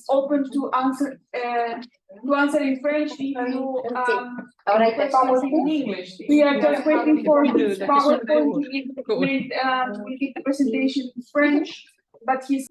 open to answer in French if you questions in English. We are just waiting for his PowerPoint. He did the presentation in French, but he's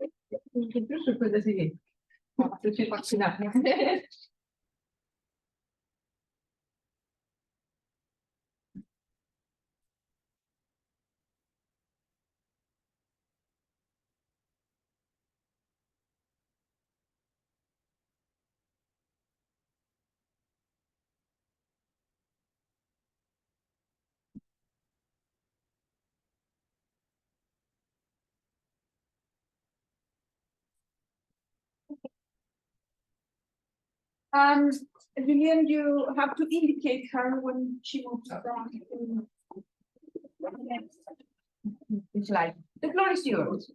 Julian, you have to indicate her when she moves down. The floor is yours.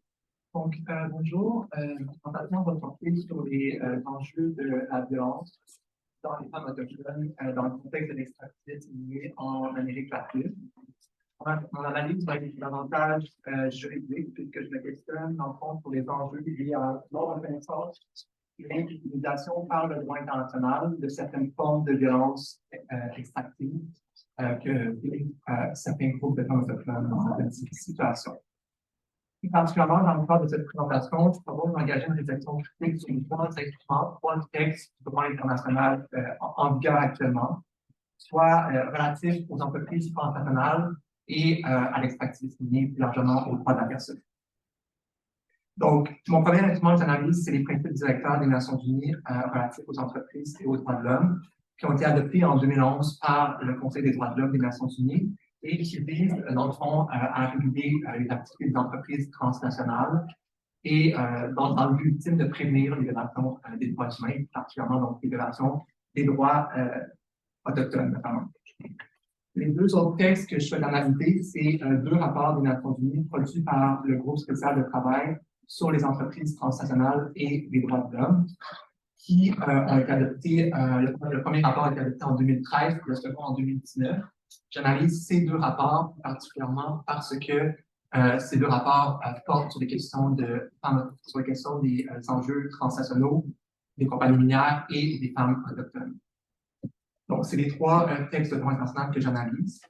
Donc, bonjour. Présentation va porter sur les enjeux de la violence dans les femmes autochtones dans le contexte de l'extractivisme lié en Amérique latine. Mon analyse va être davantage juridique, puisque je me questionne en fond sur les enjeux liés à non-reconnaissance et l'utilisation par le droit international de certaines formes de violence extractive que certains groupes de femmes autochtones dans certaines situations. Et particulièrement dans le cadre de cette présentation, je propose d'engager une réflexion critique sur les trois instruments, trois textes du droit international en vigueur actuellement, soit relatifs aux entreprises transnationales et à l'extractivisme lié plus largement aux droits de la personne. Donc, mon premier instrument d'analyse, c'est les principes directeurs des Nations Unies relatifs aux entreprises et aux droits de l'homme, qui ont été adoptés en 2011 par le Conseil des droits de l'homme des Nations Unies et qui visent, dans le fond, à réguler les activités des entreprises transnationales et dans le but ultime de prévenir les violations des droits humains, particulièrement donc les violations des droits autochtones, notamment. Les deux autres textes que je souhaite analyser, c'est deux rapports des Nations Unies produits par le groupe spécial de travail sur les entreprises transnationales et les droits de l'homme, qui ont été adoptés. Le premier rapport a été adopté en 2013, le second en 2019. J'analyse ces deux rapports particulièrement parce que ces deux rapports portent sur les questions des enjeux transnationaux, des compagnies minières et des femmes autochtones. Donc, c'est les trois textes de droit international que j'analyse.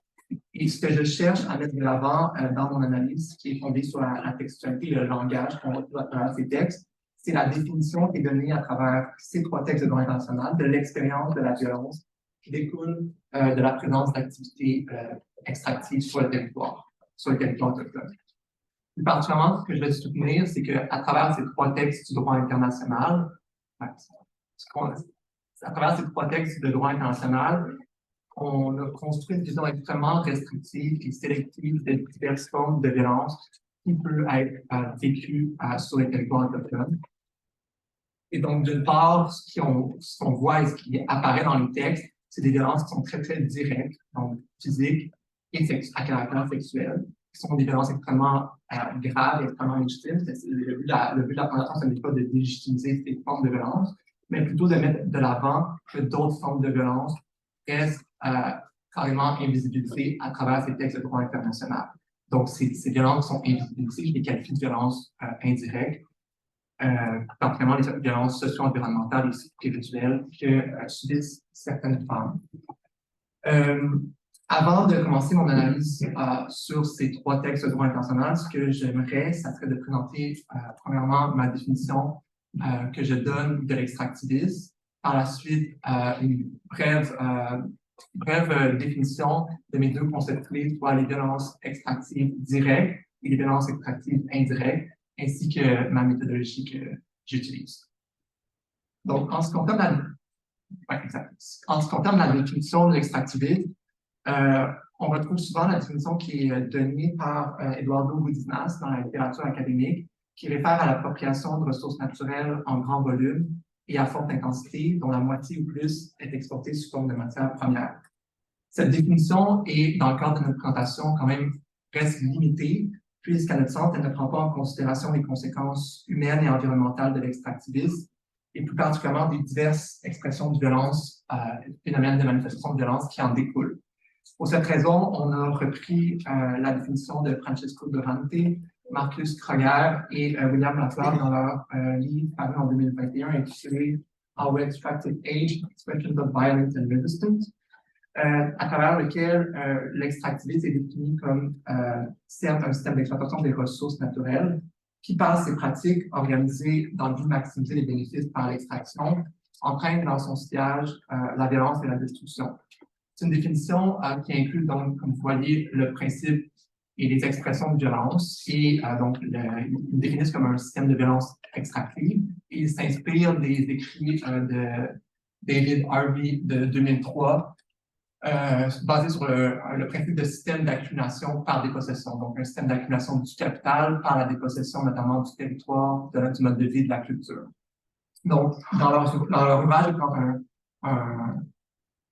Et ce que je cherche à mettre de l'avant dans mon analyse, qui est fondée sur la textualité et le langage qu'on retrouve à travers ces textes, c'est la définition qui est donnée à travers ces trois textes de droit international de l'expérience de la violence qui découle de la présence d'activités extractives sur le territoire autochtone. Plus particulièrement, ce que je vais soutenir, c'est qu'à travers ces trois textes du droit international, on a construit une vision extrêmement restrictive et sélective de diverses formes de violence qui peut être vécue sur les territoires autochtones. Et donc, d'une part, ce qu'on voit et ce qui apparaît dans les textes, c'est des violences qui sont très, très directes, donc physiques et à caractère sexuel, qui sont des violences extrêmement graves et extrêmement légitimes. Le but de la Fondation, ce n'est pas de légitimiser ces formes de violence, mais plutôt de mettre de l'avant que d'autres formes de violence restent carrément invisibilisées à travers ces textes de droit international. Donc, ces violences sont invisibilisées, je les qualifie de violences indirectes, particulièrement les violences socio-environnementales et spirituelles que subissent certaines femmes. Avant de commencer mon analyse sur ces trois textes de droit international, ce que j'aimerais, ça serait de présenter premièrement ma définition que je donne de l'extractivisme. Par la suite, une brève définition de mes deux concepts clés, soit les violences extractives directes et les violences extractives indirectes, ainsi que ma méthodologie que j'utilise. Donc, en ce qui concerne la définition de l'extractivisme, on retrouve souvent la définition qui est donnée par Eduardo Gudinas dans la littérature académique, qui réfère à l'appropriation de ressources naturelles en grand volume et à forte intensité, dont la moitié ou plus est exportée sous forme de matières premières. Cette définition est, dans le cadre de notre présentation, quand même reste limitée, puisqu'à notre sens, elle ne prend pas en considération les conséquences humaines et environnementales de l'extractivisme, et plus particulièrement des diverses expressions de violence, phénomènes de manifestation de violence qui en découlent. Pour cette raison, on a repris la définition de Francesco Durante Marcus Kroger et William Lafleur dans leur livre paru en 2021 intitulé How We Extracted Age, Expressions of Violence and Resistance, à travers lequel l'extractivisme est défini comme certes un système d'exploitation des ressources naturelles qui, par ses pratiques organisées dans le but de maximiser les bénéfices par l'extraction, entraîne dans son sillage la violence et la destruction. C'est une définition qui inclut donc, comme vous voyez, le principe et les expressions de violence et donc ils définissent comme un système de violence extractive et ils s'inspirent des écrits de David Harvey de 2003 basé sur le principe de système d'accumulation par dépossession, donc un système d'accumulation du capital par la dépossession notamment du territoire, du mode de vie, de la culture. Donc, dans leur ouvrage,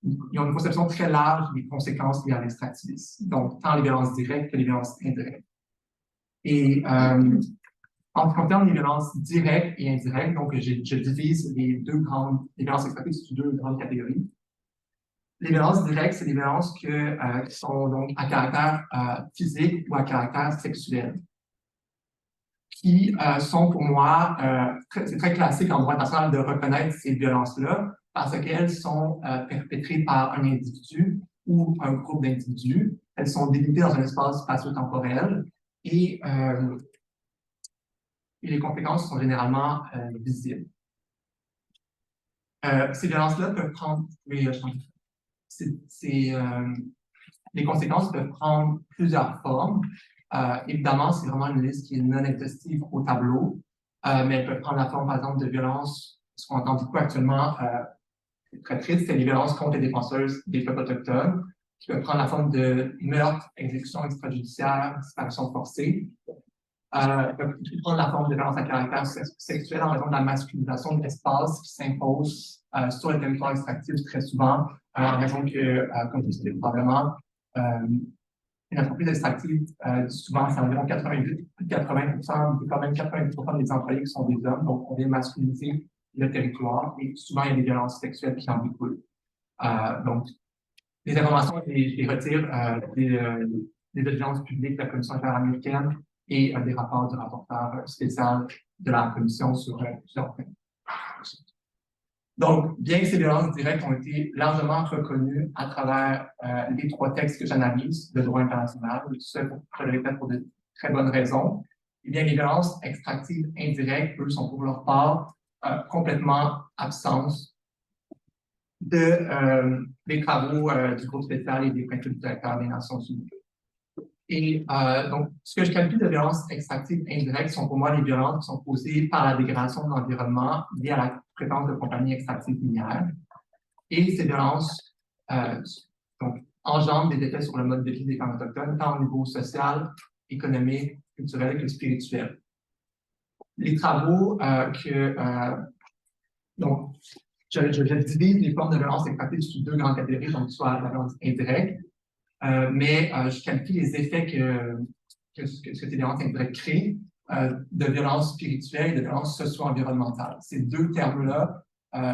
ils ont une conception très large des conséquences liées à l'extractivisme, donc tant les violences directes que les violences indirectes. Et en ce qui concerne les violences directes et indirectes, donc je divise les violences extractives sous deux grandes catégories. Les violences directes, c'est des violences qui sont donc à caractère physique ou à caractère sexuel, qui sont pour moi, c'est très classique en droit international de reconnaître ces violences-là parce qu'elles sont perpétrées par un individu ou un groupe d'individus. Elles sont délimitées dans un espace spatio-temporel et les conséquences sont généralement visibles. Ces violences-là peuvent prendre... les conséquences peuvent prendre plusieurs formes. Évidemment, c'est vraiment une liste qui est non exhaustive au tableau, mais elle peut prendre la forme, par exemple, de violences, ce qu'on entend beaucoup actuellement, très triste, c'est les violences contre les défenseuses des peuples autochtones, qui peuvent prendre la forme de meurtres, exécutions extrajudiciaires, disparitions forcées. Peuvent prendre la forme de violences à caractère sexuel en raison de la masculinisation de l'espace qui s'impose sur le territoire extractif très souvent, en raison que, comme vous savez probablement, une entreprise extractive, souvent, c'est environ 80%, quand même 90% des employés qui sont des hommes, donc on vient masculiniser le territoire et souvent il y a des violences sexuelles qui en découlent. Donc, les informations, je les retire des audiences publiques de la Commission interaméricaine et des rapports du rapporteur spécial de la Commission sur plusieurs points. Donc, bien que ces violences directes ont été largement reconnues à travers les trois textes que j'analyse de droit international, je le répète pour de très bonnes raisons, eh bien, les violences extractives indirectes, eux, sont pour leur part complètement absentes des travaux du groupe spécial et des principes directeurs des Nations Unies. Et donc, ce que je qualifie de violences extractives indirectes sont pour moi les violences qui sont causées par la dégradation de l'environnement liée à la présence de compagnies extractives minières. Et ces violences donc, engendrent des effets sur le mode de vie des femmes autochtones, tant au niveau social, économique, culturel que spirituel. Les travaux donc, je divise les formes de violence extractive sous deux grandes catégories, donc soit la violence indirecte, mais je qualifie les effets que ces violences indirectes créent de violence spirituelle et de violence socio-environnementale. Ces deux termes-là,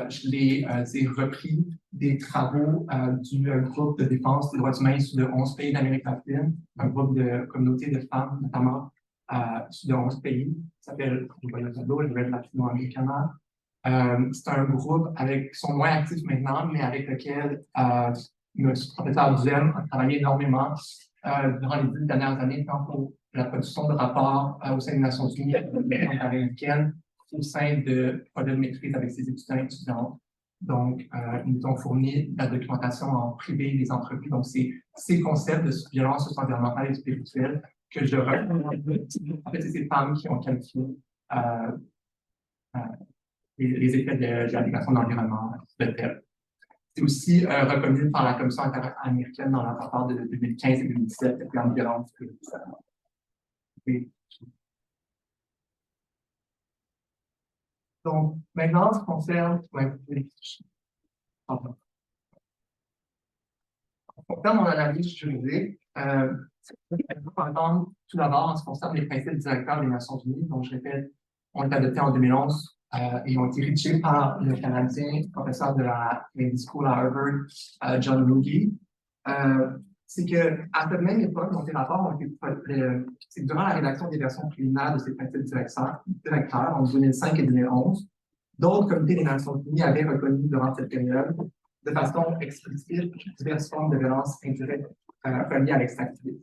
je les ai repris des travaux du groupe de défense des droits humains issu de 11 pays d'Amérique latine, un groupe de communautés de femmes, notamment issu de 11 pays, qui s'appelle, je vois le tableau, le Red Latino-Americana. C'est un groupe qui sont moins actifs maintenant, mais avec lequel le professeur Duhem a travaillé énormément durant les 10 dernières années, tant pour la production de rapports au sein des Nations Unies américaines, au sein de projets de maîtrise avec ses étudiants et étudiantes. Donc, ils nous ont fourni la documentation en privé des entreprises. Donc, c'est ces concepts de violence environnementale et spirituelle que je reprends. En fait, c'est ces femmes qui ont qualifié les effets de la dégradation de l'environnement de tel. C'est aussi reconnu par la Commission interaméricaine dans leur rapport de 2015 et 2017, le plan de violence. Donc, maintenant, ce qui concerne mon analyse juridique, par exemple, tout d'abord, en ce qui concerne les principes directeurs des Nations Unies, dont je répète, ont été adoptés en 2011 et ont été rédigés par le Canadien, professeur de la Lady School à Harvard, John Ruggie. c'est qu'à cette même époque, donc les rapports ont été, c'est durant la rédaction des versions préliminaires de ces principes directeurs en 2005 et 2011, d'autres comités des Nations Unies avaient reconnu durant cette période, de façon explicite, diverses formes de violence indirecte reliées à l'extractivisme.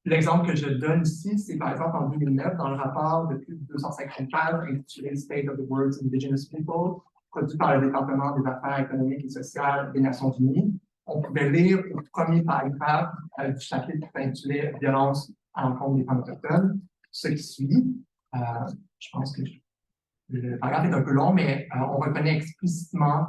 L'exemple que je donne ici, c'est par exemple en 2009, dans le rapport de plus de 250 pages intitulé State of the World's Indigenous People, produit par le département des affaires économiques et sociales des Nations Unies. On pouvait lire au premier paragraphe du chapitre intitulé Violence à l'encontre des femmes autochtones, ce qui suit. Je pense que le paragraphe est un peu long, mais on reconnaît explicitement,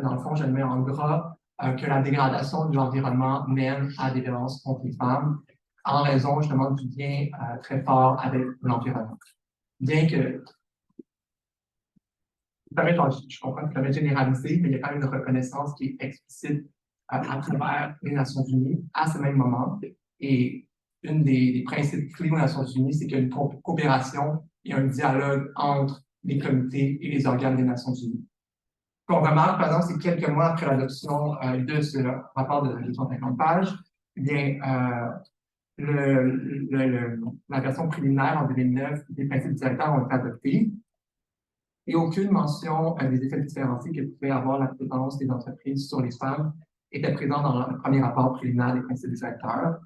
dans le fond, je le mets en gras, que la dégradation de l'environnement mène à des violences contre les femmes en raison justement du lien très fort avec l'environnement. Bien que, je comprends que ça va généraliser, mais il y a quand même une reconnaissance qui est explicite à travers les Nations Unies à ce même moment. Et une des principes clés aux Nations Unies, c'est qu'il y a une coopération et un dialogue entre les comités et les organes des Nations Unies. Ce qu'on remarque, par exemple, c'est quelques mois après l'adoption de ce rapport de 250 pages, eh bien, la version préliminaire en 2009 des principes directeurs ont été adoptés et aucune mention des effets différenciés que pouvait avoir la présence des entreprises sur les femmes était présente dans le premier rapport préliminaire des principes directeurs.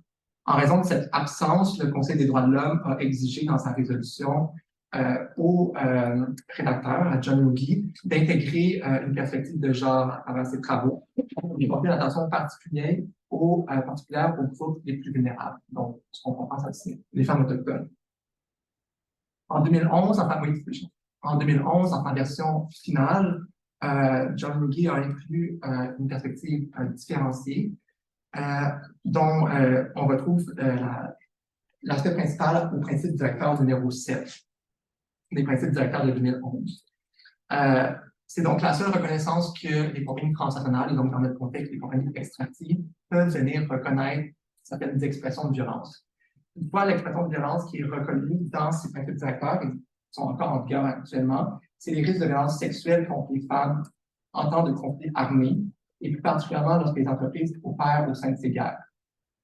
En raison de cette absence, le Conseil des droits de l'homme a exigé dans sa résolution au rédacteur, à John Logie, d'intégrer une perspective de genre à travers ses travaux et porter l'attention particulière aux groupes les plus vulnérables. Donc, ce qu'on comprend, ça, c'est les femmes autochtones. En 2011, en sa version finale, John Logie a inclus une perspective différenciée dont on retrouve l'aspect principal au principe directeur numéro 7 des principes directeurs de 2011. C'est donc la seule reconnaissance que les compagnies transnationales, et donc dans notre contexte, les compagnies extractives, peuvent venir reconnaître certaines expressions de violence. Toutefois, l'expression de violence qui est reconnue dans ces principes directeurs, et qui sont encore en vigueur actuellement, c'est les risques de violence sexuelle contre les femmes en temps de conflit armé, et plus particulièrement lorsque les entreprises opèrent au sein de ces guerres.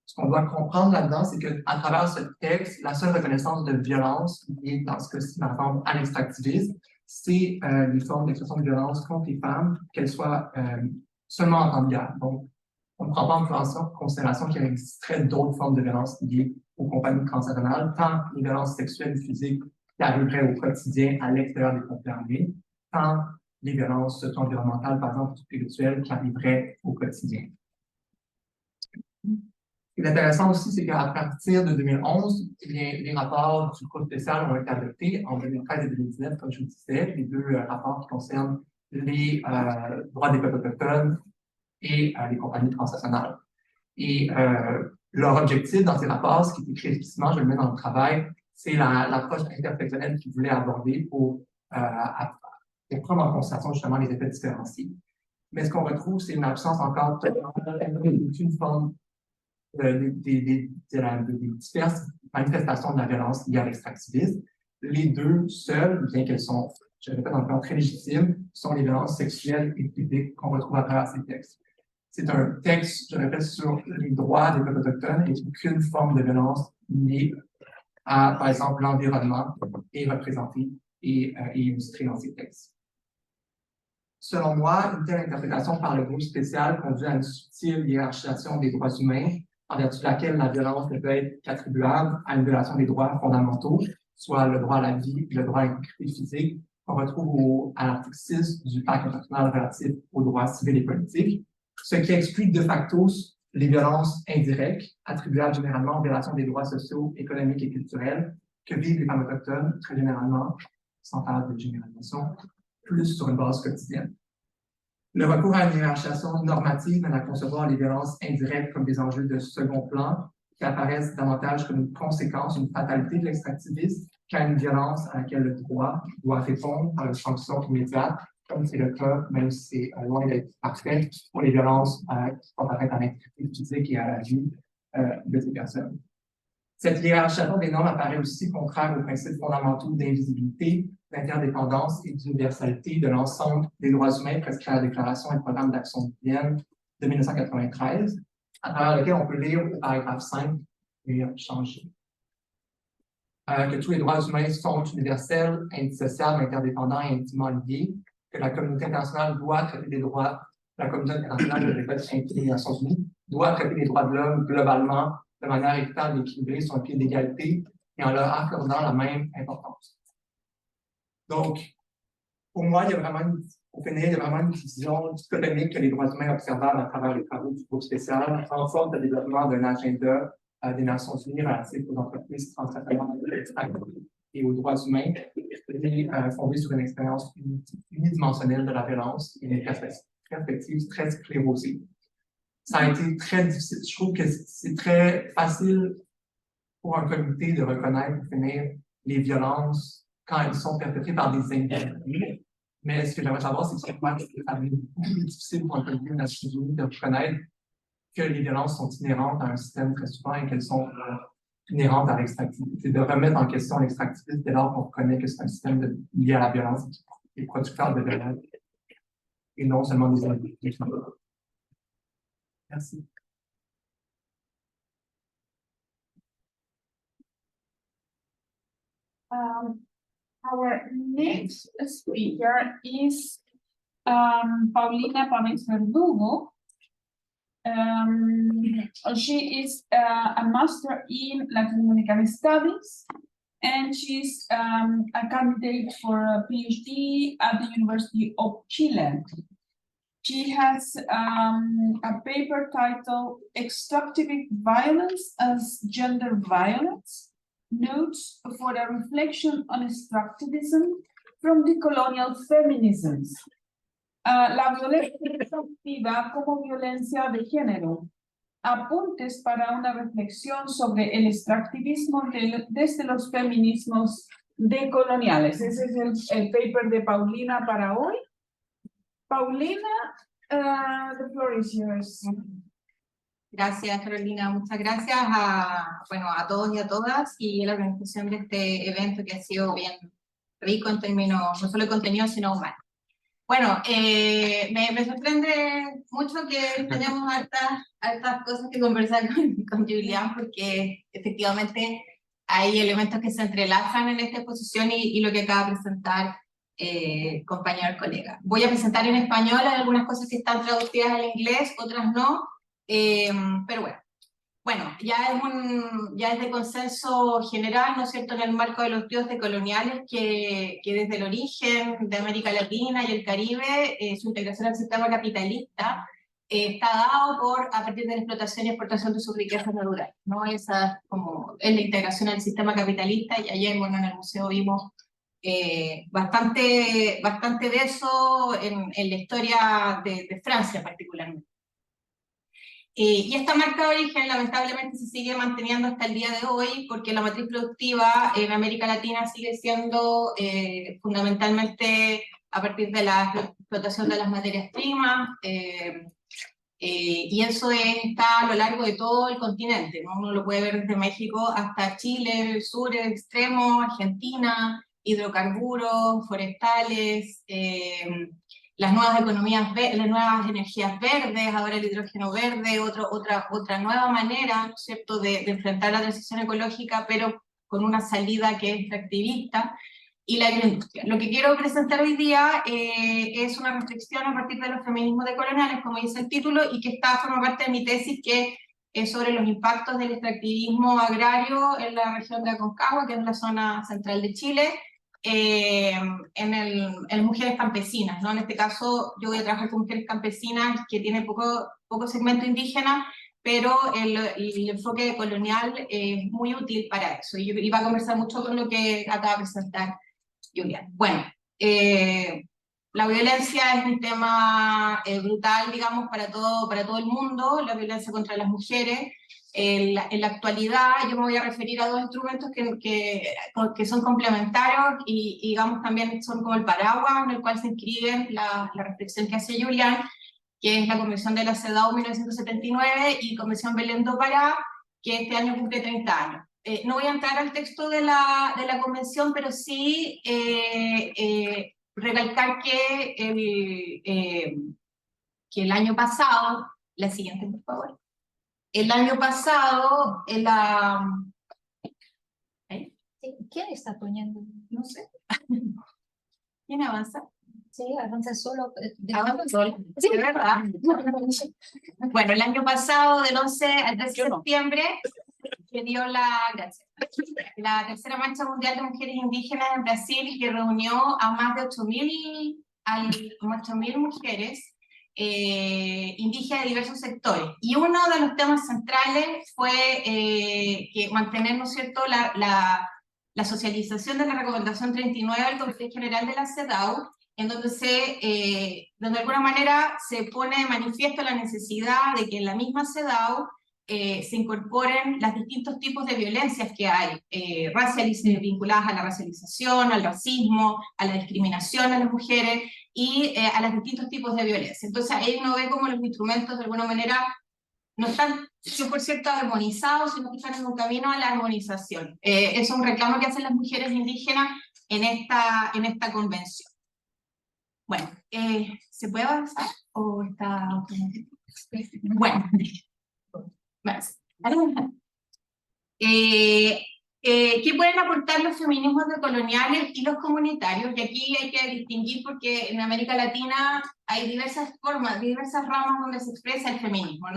Ce qu'on doit comprendre là-dedans, c'est qu'à travers ce texte, la seule reconnaissance de violence liée, dans ce cas-ci, par exemple, à l'extractivisme, c'est les formes d'expression de violence contre les femmes, qu'elles soient seulement en temps de guerre. Donc, on ne prend pas en considération qu'il existerait d'autres formes de violence liées aux compagnies transnationales, tant les violences sexuelles et physiques qui arriveraient au quotidien à l'extérieur des conflits armés, tant les violences environnementales, par exemple, spirituelles, qui arriveraient au quotidien. Ce qui est intéressant aussi, c'est qu'à partir de 2011, les rapports du groupe spécial ont été adoptés en 2013 et 2019, comme je vous disais, les deux rapports qui concernent les droits des peuples autochtones et les compagnies transnationales. Et leur objectif dans ces rapports, ce qui est écrit explicitement, je le mets dans le travail, c'est l'approche intersectionnelle qu'ils voulaient aborder pour prendre en considération justement les effets différenciés. Mais ce qu'on retrouve, c'est une absence encore d'une forme des diverses manifestations de la violence liée à l'extractivisme. Les deux seules, bien qu'elles sont, je répète encore, très légitimes, sont les violences sexuelles et physiques qu'on retrouve à travers ces textes. C'est un texte, je répète, sur les droits des peuples autochtones et aucune forme de violence liée à, par exemple, l'environnement est représentée et illustrée dans ces textes. Selon moi, une telle interprétation par le groupe spécial conduit à une subtile hiérarchisation des droits humains, en vertu de laquelle la violence ne peut être qu'attribuable à une violation des droits fondamentaux, soit le droit à la vie et le droit à l'intégrité physique, qu'on retrouve à l'article 6 du Pacte international relatif aux droits civils et politiques, ce qui exclut de facto les violences indirectes, attribuables généralement aux violations des droits sociaux, économiques et culturels que vivent les femmes autochtones, très généralement, sans faire de généralisation, plus sur une base quotidienne. Le recours à une hiérarchisation normative mène à concevoir les violences indirectes comme des enjeux de second plan qui apparaissent davantage comme une conséquence, une fatalité de l'extractivisme qu'à une violence à laquelle le droit doit répondre par une sanction immédiate, comme c'est le cas, même si c'est loin d'être parfait, pour les violences qui sont atteintes à l'intégrité physique et à la vie de ces personnes. Cette hiérarchisation des normes apparaît aussi contraire aux principes fondamentaux d'invisibilité, d'interdépendance et d'universalité de l'ensemble des droits humains prescrits à la Déclaration et le Programme d'action de Vienne de 1993. à travers lequel on peut lire au paragraphe 5 et changer. Que tous les droits humains sont universels, indissociables, interdépendants et intimement liés, que la communauté internationale doit traiter des droits, la communauté internationale de les Nations Unies doit traiter les droits de l'homme globalement de manière équitable et équilibrée sur un pied d'égalité et en leur accordant la même importance. Donc, pour moi, pour finir, il y a vraiment une vision dichotomique que les droits humains observables à travers les travaux du groupe spécial en forme de développement d'un agenda des Nations Unies relatif aux entreprises transnationales et aux droits humains, fondé sur une expérience unidimensionnelle de la violence et une perspective très sclérosée. Ça a été très difficile. Je trouve que c'est très facile pour un comité de reconnaître, pour finir, les violences quand elles sont perpétrées par des individus. Mais ce que j'aimerais savoir, c'est que ça va être beaucoup plus difficile pour un comité des Nations Unies de reconnaître que les violences sont inhérentes à un système très souvent et qu'elles sont inhérentes à l'extractivisme. C'est de remettre en question l'extractivisme dès lors qu'on reconnaît que c'est un système lié à la violence et producteur de violence et non seulement des individus. Merci. Our next speaker is Paulina Pamez Verdugo. She is a master in Latin American Studies, and she's a candidate for a PhD at the University of Chile. She has a paper titled Extractive Violence as Gender Violence, Notes for a Reflection on Extractivism from Decolonial Feminisms. La violencia extractiva como violencia de género. Apuntes para una reflexión sobre el extractivismo desde los feminismos decoloniales. Ese es el paper de Paulina para hoy. Paulina, the floor is yours. Gracias, Carolina. Muchas gracias a todos y a todas y a la organización de este evento que ha sido bien rico en términos no solo de contenido, sino humano. Bueno, me sorprende mucho que tenemos hartas cosas que conversar con Julián, porque efectivamente hay elementos que se entrelazan en esta exposición y lo que acaba de presentar compañero colega. Voy a presentar en español, hay algunas cosas que están traducidas al inglés, otras no, pero bueno, ya es de consenso general, ¿no es cierto?, en el marco de los estudios decoloniales que desde el origen de América Latina y el Caribe, su integración al sistema capitalista está dado a partir de la explotación y exportación de sus riquezas naturales, ¿no? Esa es la integración al sistema capitalista, y ayer, bueno, en el museo vimos bastante de eso en la historia de Francia particularmente. Y esta marca de origen lamentablemente se sigue manteniendo hasta el día de hoy, porque la matriz productiva en América Latina sigue siendo fundamentalmente a partir de la explotación de las materias primas, y eso está a lo largo de todo el continente, ¿no? Uno lo puede ver desde México hasta Chile, el sur, el extremo, Argentina, hidrocarburos, forestales, las nuevas economías, las nuevas energías verdes, ahora el hidrógeno verde, otra nueva manera, ¿no es cierto?, de enfrentar la transición ecológica, pero con una salida que es extractivista, y la agroindustria. Lo que quiero presentar hoy día es una reflexión a partir de los feminismos decoloniales, como dice el título, y que forma parte de mi tesis, que es sobre los impactos del extractivismo agrario en la región de Aconcagua, que es la zona central de Chile, en mujeres campesinas, ¿no? En este caso yo voy a trabajar con mujeres campesinas que tienen poco segmento indígena, pero el enfoque colonial es muy útil para eso, y yo iba a conversar mucho con lo que acaba de presentar Julián. Bueno, la violencia es un tema brutal, digamos, para todo el mundo, la violencia contra las mujeres. En la actualidad yo me voy a referir a dos instrumentos que son complementarios y digamos también son como el paraguas en el cual se inscribe la reflexión que hace Julián, que es la Convención de la CEDAW 1979 y Convención Belém do Pará, que este año cumple 30 años. No voy a entrar al texto de la convención, pero sí recalcar que el año pasado, la siguiente por favor, El año pasado, en la... ¿eh? ¿Quién está poniendo? No sé. ¿Quién avanza? Sí, avanza solo. Avanza solo, sí, es verdad. Bueno, el año pasado, del 11 al 13 de septiembre, se dio la tercera marcha mundial de mujeres indígenas en Brasil, que reunió a más de 8.000 mujeres indígenas de diversos sectores. Y uno de los temas centrales fue que mantener, ¿no es cierto?, la socialización de la recomendación 39 del Comité General de la CEDAW, en donde de alguna manera se pone de manifiesto la necesidad de que en la misma CEDAW se incorporen los distintos tipos de violencias que hay, vinculadas a la racialización, al racismo, a la discriminación a las mujeres y a los distintos tipos de violencia. Entonces ahí uno ve cómo los instrumentos de alguna manera no están 100% armonizados, sino que están en un camino a la armonización. Es un reclamo que hacen las mujeres indígenas en esta convención. Bueno, ¿se puede avanzar o está automático? Bueno, ¿qué pueden aportar los feminismos decoloniales y los comunitarios? Y aquí hay que distinguir porque en América Latina hay diversas formas, diversas ramas donde se expresa el feminismo,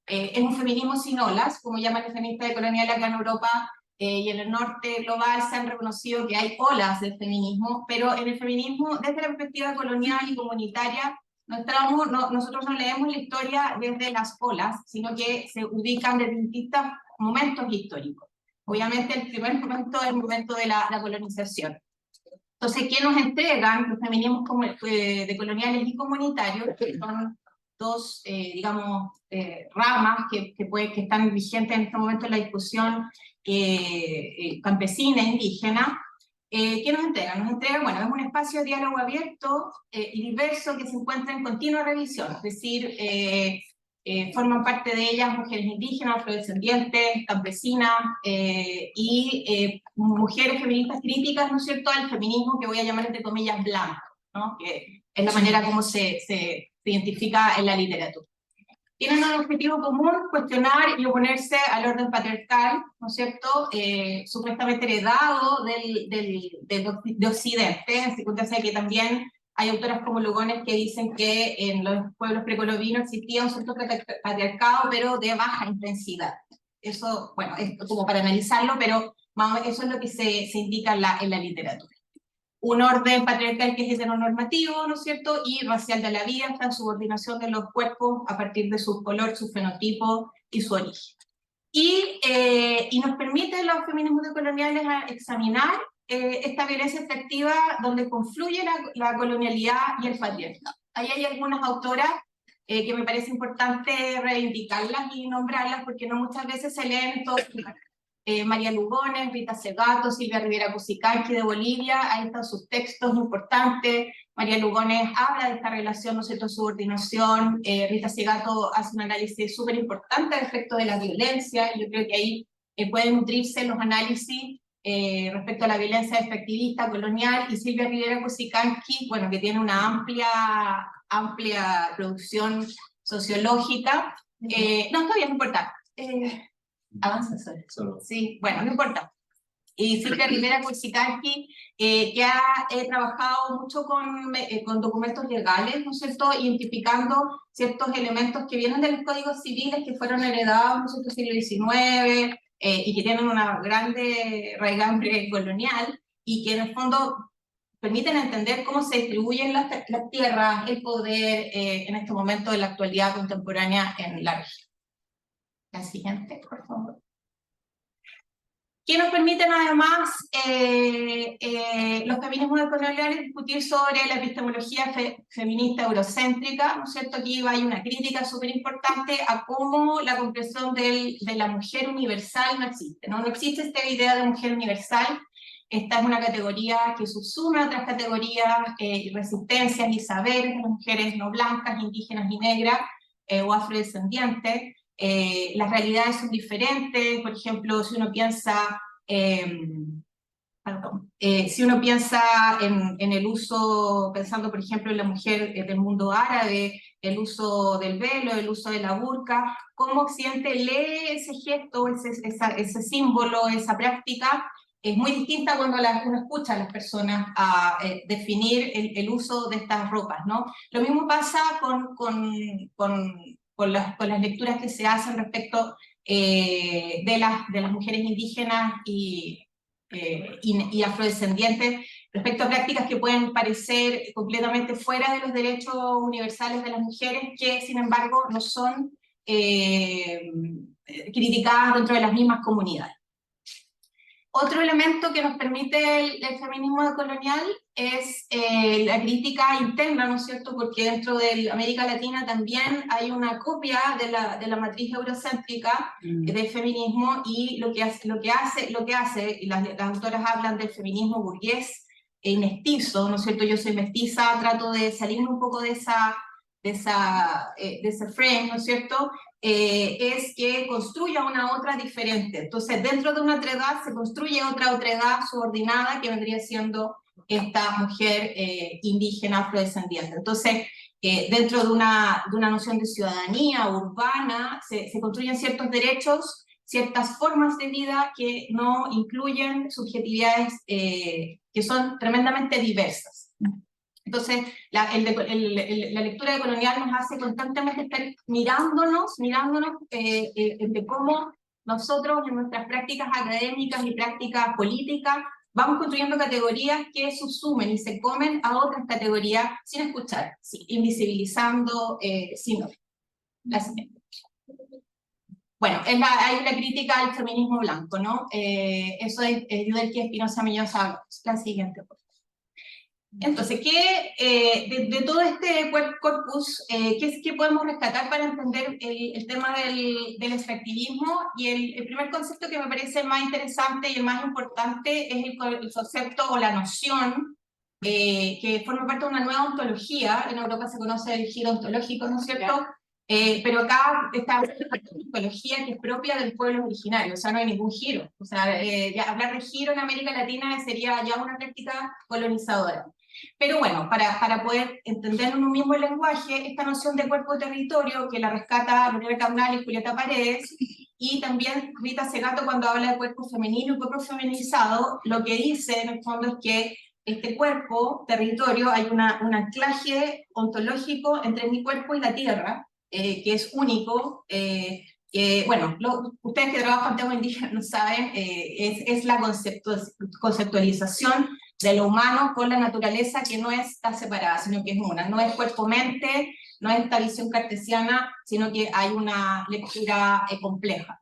es un feminismo sin olas, como llaman los feministas decoloniales acá en Europa, y en el norte global se han reconocido que hay olas del feminismo, pero en el feminismo, desde la perspectiva colonial y comunitaria, nosotros no leemos la historia desde las olas, sino que se ubican desde distintos momentos históricos. Obviamente el primer momento es el momento de la colonización. Entonces, ¿qué nos entregan los feminismos decoloniales y comunitarios? Que son dos, digamos, ramas que están vigentes en este momento en la discusión campesina, indígena. ¿Qué nos entregan? Nos entregan, bueno, es un espacio de diálogo abierto y diverso que se encuentra en continua revisión, es decir, forman parte de ellas mujeres indígenas, afrodescendientes, campesinas y mujeres feministas críticas, ¿no es cierto?, al feminismo que voy a llamar entre comillas blanco, ¿no?, que es la manera como se identifica en la literatura. Tienen un objetivo común, cuestionar y oponerse al orden patriarcal, ¿no es cierto?, supuestamente heredado de Occidente, en circunstancias que también hay autoras como Lugones que dicen que en los pueblos precolombinos existía un cierto patriarcado, pero de baja intensidad. Eso, bueno, es como para analizarlo, pero eso es lo que se indica en la literatura. Un orden patriarcal que es heteronormativo, ¿no es cierto?, y racial de la vida, esta subordinación de los cuerpos a partir de su color, su fenotipo y su origen. Y nos permite los feminismos decoloniales examinar esta violencia efectiva donde confluye la colonialidad y el patriarcado. Ahí hay algunas autoras que me parece importante reivindicarlas y nombrarlas porque no muchas veces se leen todos. María Lugones, Rita Segato, Silvia Rivera Cusicanqui de Bolivia, ahí están sus textos importantes. María Lugones habla de esta relación, ¿no es cierto?, subordinación. Rita Segato hace un análisis súper importante respecto de la violencia. Yo creo que ahí pueden nutrirse los análisis respecto a la violencia extractivista, colonial, y Silvia Rivera Cusicanqui, bueno, que tiene una amplia producción sociológica. No, todavía no importa. Avanza solo. Sí, bueno, no importa. Y Silvia Rivera Cusicanqui, que ha trabajado mucho con documentos legales, ¿no es cierto?, identificando ciertos elementos que vienen de los códigos civiles que fueron heredados en el siglo XIX y que tienen una grande raigambre colonial y que en el fondo permiten entender cómo se distribuyen las tierras, el poder en este momento de la actualidad contemporánea en la región. La siguiente, por favor. Que nos permiten además los feminismos decoloniales discutir sobre la epistemología feminista eurocéntrica, ¿no es cierto? Aquí hay una crítica súper importante a cómo la comprensión de la mujer universal no existe, ¿no? No existe esta idea de mujer universal. Esta es una categoría que subsume a otras categorías, resistencias y saberes de las mujeres no blancas, indígenas y negras o afrodescendientes. Las realidades son diferentes, por ejemplo, si uno piensa Perdón. Si uno piensa en el uso, pensando por ejemplo en la mujer del mundo árabe, el uso del velo, el uso de la burka, cómo Occidente lee ese gesto, ese símbolo, esa práctica, es muy distinta cuando uno escucha a las personas a definir el uso de estas ropas, ¿no? Lo mismo pasa con las lecturas que se hacen respecto de las mujeres indígenas y afrodescendientes respecto a prácticas que pueden parecer completamente fuera de los derechos universales de las mujeres, que sin embargo no son criticadas dentro de las mismas comunidades. Otro elemento que nos permite el feminismo decolonial es la crítica interna, ¿no es cierto? Porque dentro de América Latina también hay una copia de la matriz eurocéntrica del feminismo, y lo que hace y las autoras hablan del feminismo burgués y mestizo, ¿no es cierto? Yo soy mestiza, trato de salirme un poco de ese frame, ¿no es cierto? Es que construya una otra diferente. Entonces, dentro de una otredad se construye otra otredad subordinada que vendría siendo esta mujer indígena afrodescendiente. Entonces, dentro de una noción de ciudadanía urbana, se construyen ciertos derechos, ciertas formas de vida que no incluyen subjetividades que son tremendamente diversas. Entonces, la lectura decolonial nos hace constantemente estar mirándonos de cómo nosotros en nuestras prácticas académicas y prácticas políticas vamos construyendo categorías que subsumen y se comen a otras categorías sin escuchar, sí, invisibilizando, sino. Bueno, hay una crítica al feminismo blanco, ¿no? Eso es Yudelki Espinosa Millosa. La siguiente, por favor. Entonces, de todo este corpus, ¿qué podemos rescatar para entender el tema del extractivismo? Y el primer concepto que me parece más interesante y el más importante es el concepto o la noción que forma parte de una nueva ontología. En Europa se conoce el giro ontológico, ¿no es cierto? Pero acá está una ontología que es propia del pueblo originario, o sea, no hay ningún giro. O sea, hablar de giro en América Latina sería ya una práctica colonizadora. Pero bueno, para poder entender en un mismo lenguaje, esta noción de cuerpo-territorio, que la rescata Lorena Camnal y Julieta Paredes, y también Rita Segato cuando habla de cuerpo femenino y cuerpo feminizado, lo que dice en el fondo es que este cuerpo, territorio, hay un anclaje ontológico entre mi cuerpo y la tierra, que es único, bueno, ustedes que trabajan temas indígenas no saben, es la conceptualización de lo humano con la naturaleza, que no está separada, sino que es una, no es cuerpo-mente, no es esta visión cartesiana, sino que hay una lectura compleja.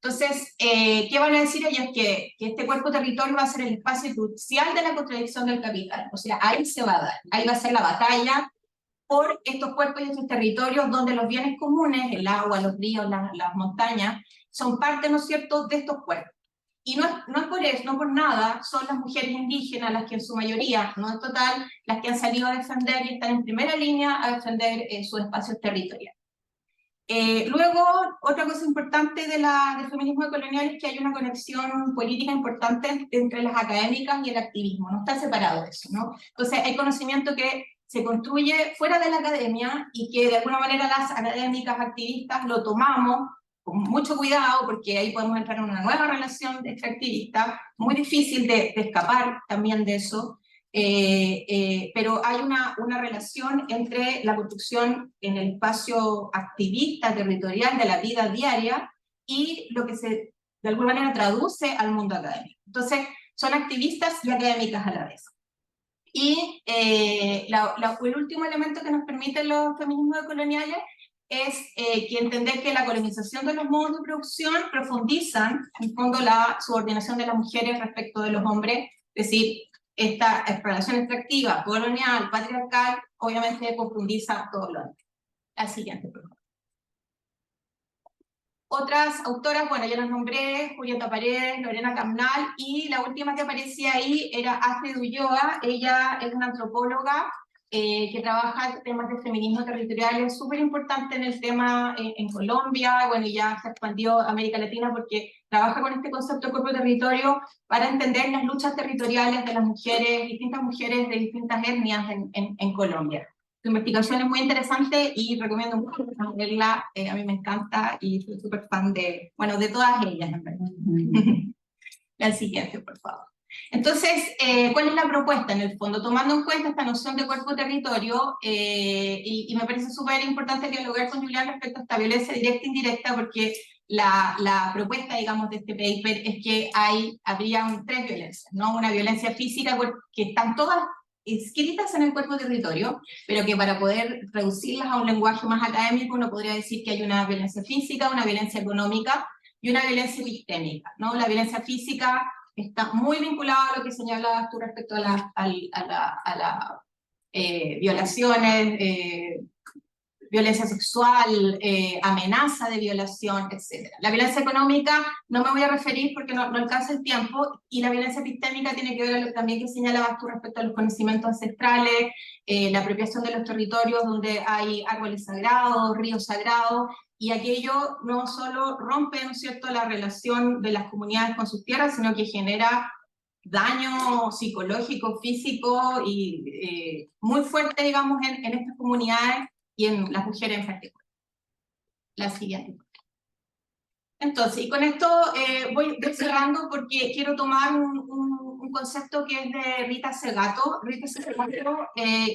Entonces, ¿qué van a decir ellos? Que este cuerpo-territorio va a ser el espacio crucial de la contradicción del capital, o sea, ahí se va a dar, ahí va a ser la batalla por estos cuerpos y estos territorios donde los bienes comunes, el agua, los ríos, las montañas, son parte, ¿no es cierto?, de estos cuerpos. Y no es por eso, no por nada, son las mujeres indígenas las que en su mayoría, no en total, las que han salido a defender y están en primera línea a defender sus espacios territoriales. Luego, otra cosa importante del feminismo decolonial es que hay una conexión política importante entre las académicas y el activismo, no está separado eso, ¿no? Entonces hay conocimiento que se construye fuera de la academia y que de alguna manera las académicas activistas lo tomamos con mucho cuidado, porque ahí podemos entrar en una nueva relación extractivista, muy difícil de escapar también de eso, pero hay una relación entre la construcción en el espacio activista, territorial de la vida diaria y lo que se de alguna manera traduce al mundo académico. Entonces, son activistas y académicas a la vez. Y el último elemento que nos permiten los feminismos decoloniales es que entender que la colonización de los modos de producción profundizan, en fondo, la subordinación de las mujeres respecto de los hombres, es decir, esta relación extractiva, colonial, patriarcal, obviamente profundiza todo lo demás. La siguiente, por favor. Otras autoras, bueno, ya las nombré, Julieta Paredes, Lorena Camnal, y la última que aparecía ahí era Astrid Ulloa. Ella es una antropóloga que trabaja temas de feminismo territorial, es súper importante en el tema en Colombia, bueno, y ya se expandió a América Latina porque trabaja con este concepto de cuerpo-territorio para entender las luchas territoriales de las mujeres, distintas mujeres de distintas etnias en Colombia. Su investigación es muy interesante y recomiendo mucho verla, a mí me encanta y soy súper fan de, bueno, de todas ellas, en verdad. La siguiente, por favor. Entonces, ¿cuál es la propuesta en el fondo? Tomando en cuenta esta noción de cuerpo-territorio, y me parece súper importante dialogar con Julián respecto a esta violencia directa e indirecta, porque la propuesta, digamos, de este paper es que habría tres violencias, ¿no? Una violencia física, que están todas escritas en el cuerpo-territorio, pero que para poder reducirlas a un lenguaje más académico uno podría decir que hay una violencia física, una violencia económica y una violencia epistémica, ¿no? La violencia física está muy vinculada a lo que señalabas tú respecto a las violaciones, violencia sexual, amenaza de violación, etc. La violencia económica no me voy a referir porque no alcanza el tiempo, y la violencia epistémica tiene que ver con lo también que señalabas tú respecto a los conocimientos ancestrales, la apropiación de los territorios donde hay árboles sagrados, ríos sagrados, y aquello no solo rompe, ¿no es cierto?, la relación de las comunidades con sus tierras, sino que genera daño psicológico, físico y muy fuerte, digamos, en estas comunidades y en las mujeres en particular. La siguiente. Entonces, y con esto voy cerrando porque quiero tomar un concepto que es de Rita Segato. Rita Segato,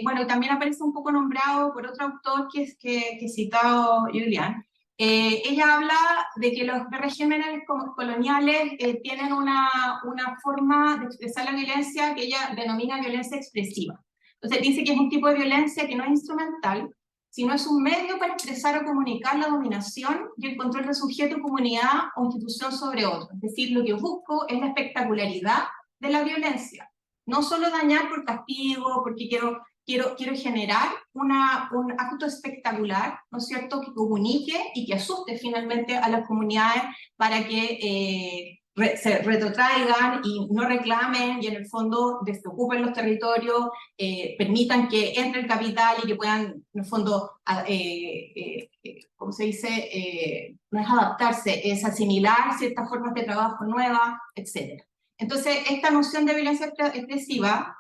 bueno, y también aparece un poco nombrado por otro autor que citado Julián. Ella habla de que los regímenes coloniales tienen una forma de expresar la violencia que ella denomina violencia expresiva. Entonces dice que es un tipo de violencia que no es instrumental, sino es un medio para expresar o comunicar la dominación y el control de sujeto, comunidad o institución sobre otro. Es decir, lo que busco es la espectacularidad de la violencia. No solo dañar por castigo, porque quiero generar un acto espectacular, ¿no es cierto?, que comunique y que asuste finalmente a las comunidades para que se retrotraigan y no reclamen y en el fondo desocupen los territorios, permitan que entre el capital y que puedan, en el fondo, ¿cómo se dice? No es adaptarse, es asimilar ciertas formas de trabajo nuevas, etc. Entonces, esta noción de violencia expresiva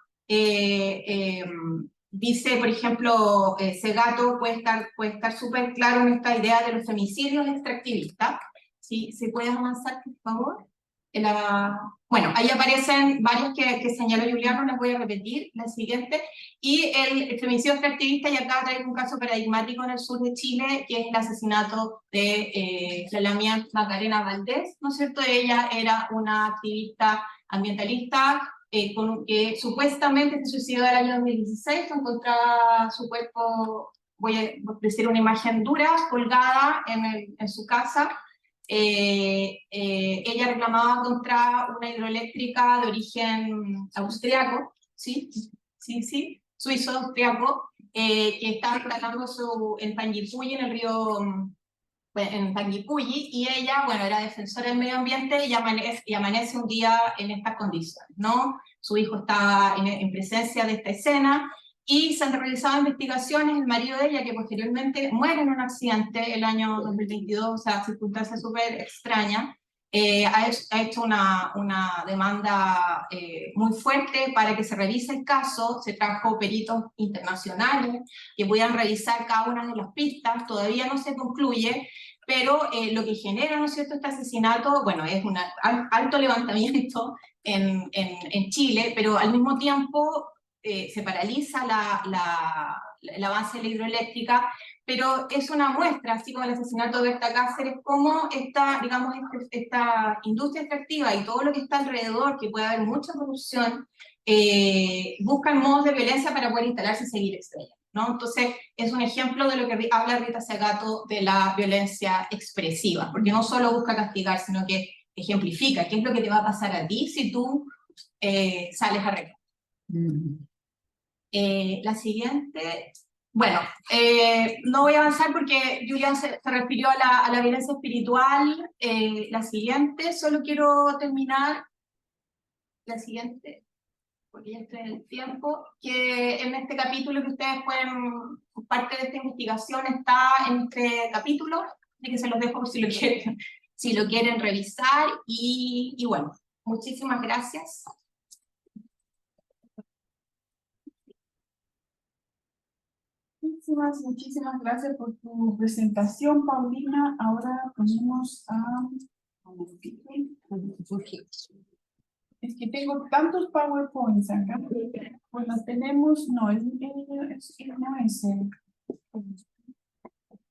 dice, por ejemplo, Segato puede estar súper claro en esta idea de los femicidios extractivistas. ¿Sí? ¿Se puede avanzar, por favor? Bueno, ahí aparecen varios que señaló Juliano, las voy a repetir, la siguiente. Y el femicidio extractivista, y acá traigo un caso paradigmático en el sur de Chile, que es el asesinato de Flalamian Macarena Valdés, ¿no es cierto? Ella era una activista ambientalista que supuestamente se suicidó en el año 2016, encontraba su cuerpo, voy a decir una imagen dura, colgada en su casa. Ella reclamaba contra una hidroeléctrica de origen austriaco, ¿sí? Suizo-austriaco, que estaba instalando en Panguipulli, en el río, en Panguipulli, y ella, bueno, era defensora del medio ambiente y amanece un día en estas condiciones, ¿no? Su hijo estaba en presencia de esta escena, y se han realizado investigaciones. El marido de ella, que posteriormente muere en un accidente el año 2022, o sea, circunstancias súper extrañas, ha hecho una demanda muy fuerte para que se revise el caso. Se trajo peritos internacionales que puedan revisar cada una de las pistas. Todavía no se concluye, pero lo que genera, ¿no es cierto?, este asesinato, bueno, es un alto levantamiento en Chile, pero al mismo tiempo se paraliza el avance de la hidroeléctrica, pero es una muestra, así como el asesinato de Berta Cáceres, cómo digamos, esta industria extractiva y todo lo que está alrededor, que puede haber mucha corrupción, buscan modos de violencia para poder instalarse y seguir extrayendo, ¿no? Entonces, es un ejemplo de lo que habla Rita Segato de la violencia expresiva, porque no solo busca castigar, sino que ejemplifica qué es lo que te va a pasar a ti si tú sales a reclamar. La siguiente, bueno, no voy a avanzar porque Julián se refirió a la violencia espiritual. La siguiente, solo quiero terminar. La siguiente. porque ya estoy en el tiempo, que en este capítulo que ustedes pueden, parte de esta investigación está en este capítulo, así que se los dejo por si lo quieren revisar, y bueno, muchísimas gracias. Muchísimas gracias por tu presentación, Paulina. Ahora ponemos a... Es que tengo tantos PowerPoints acá. Bueno, tenemos, no, no es el.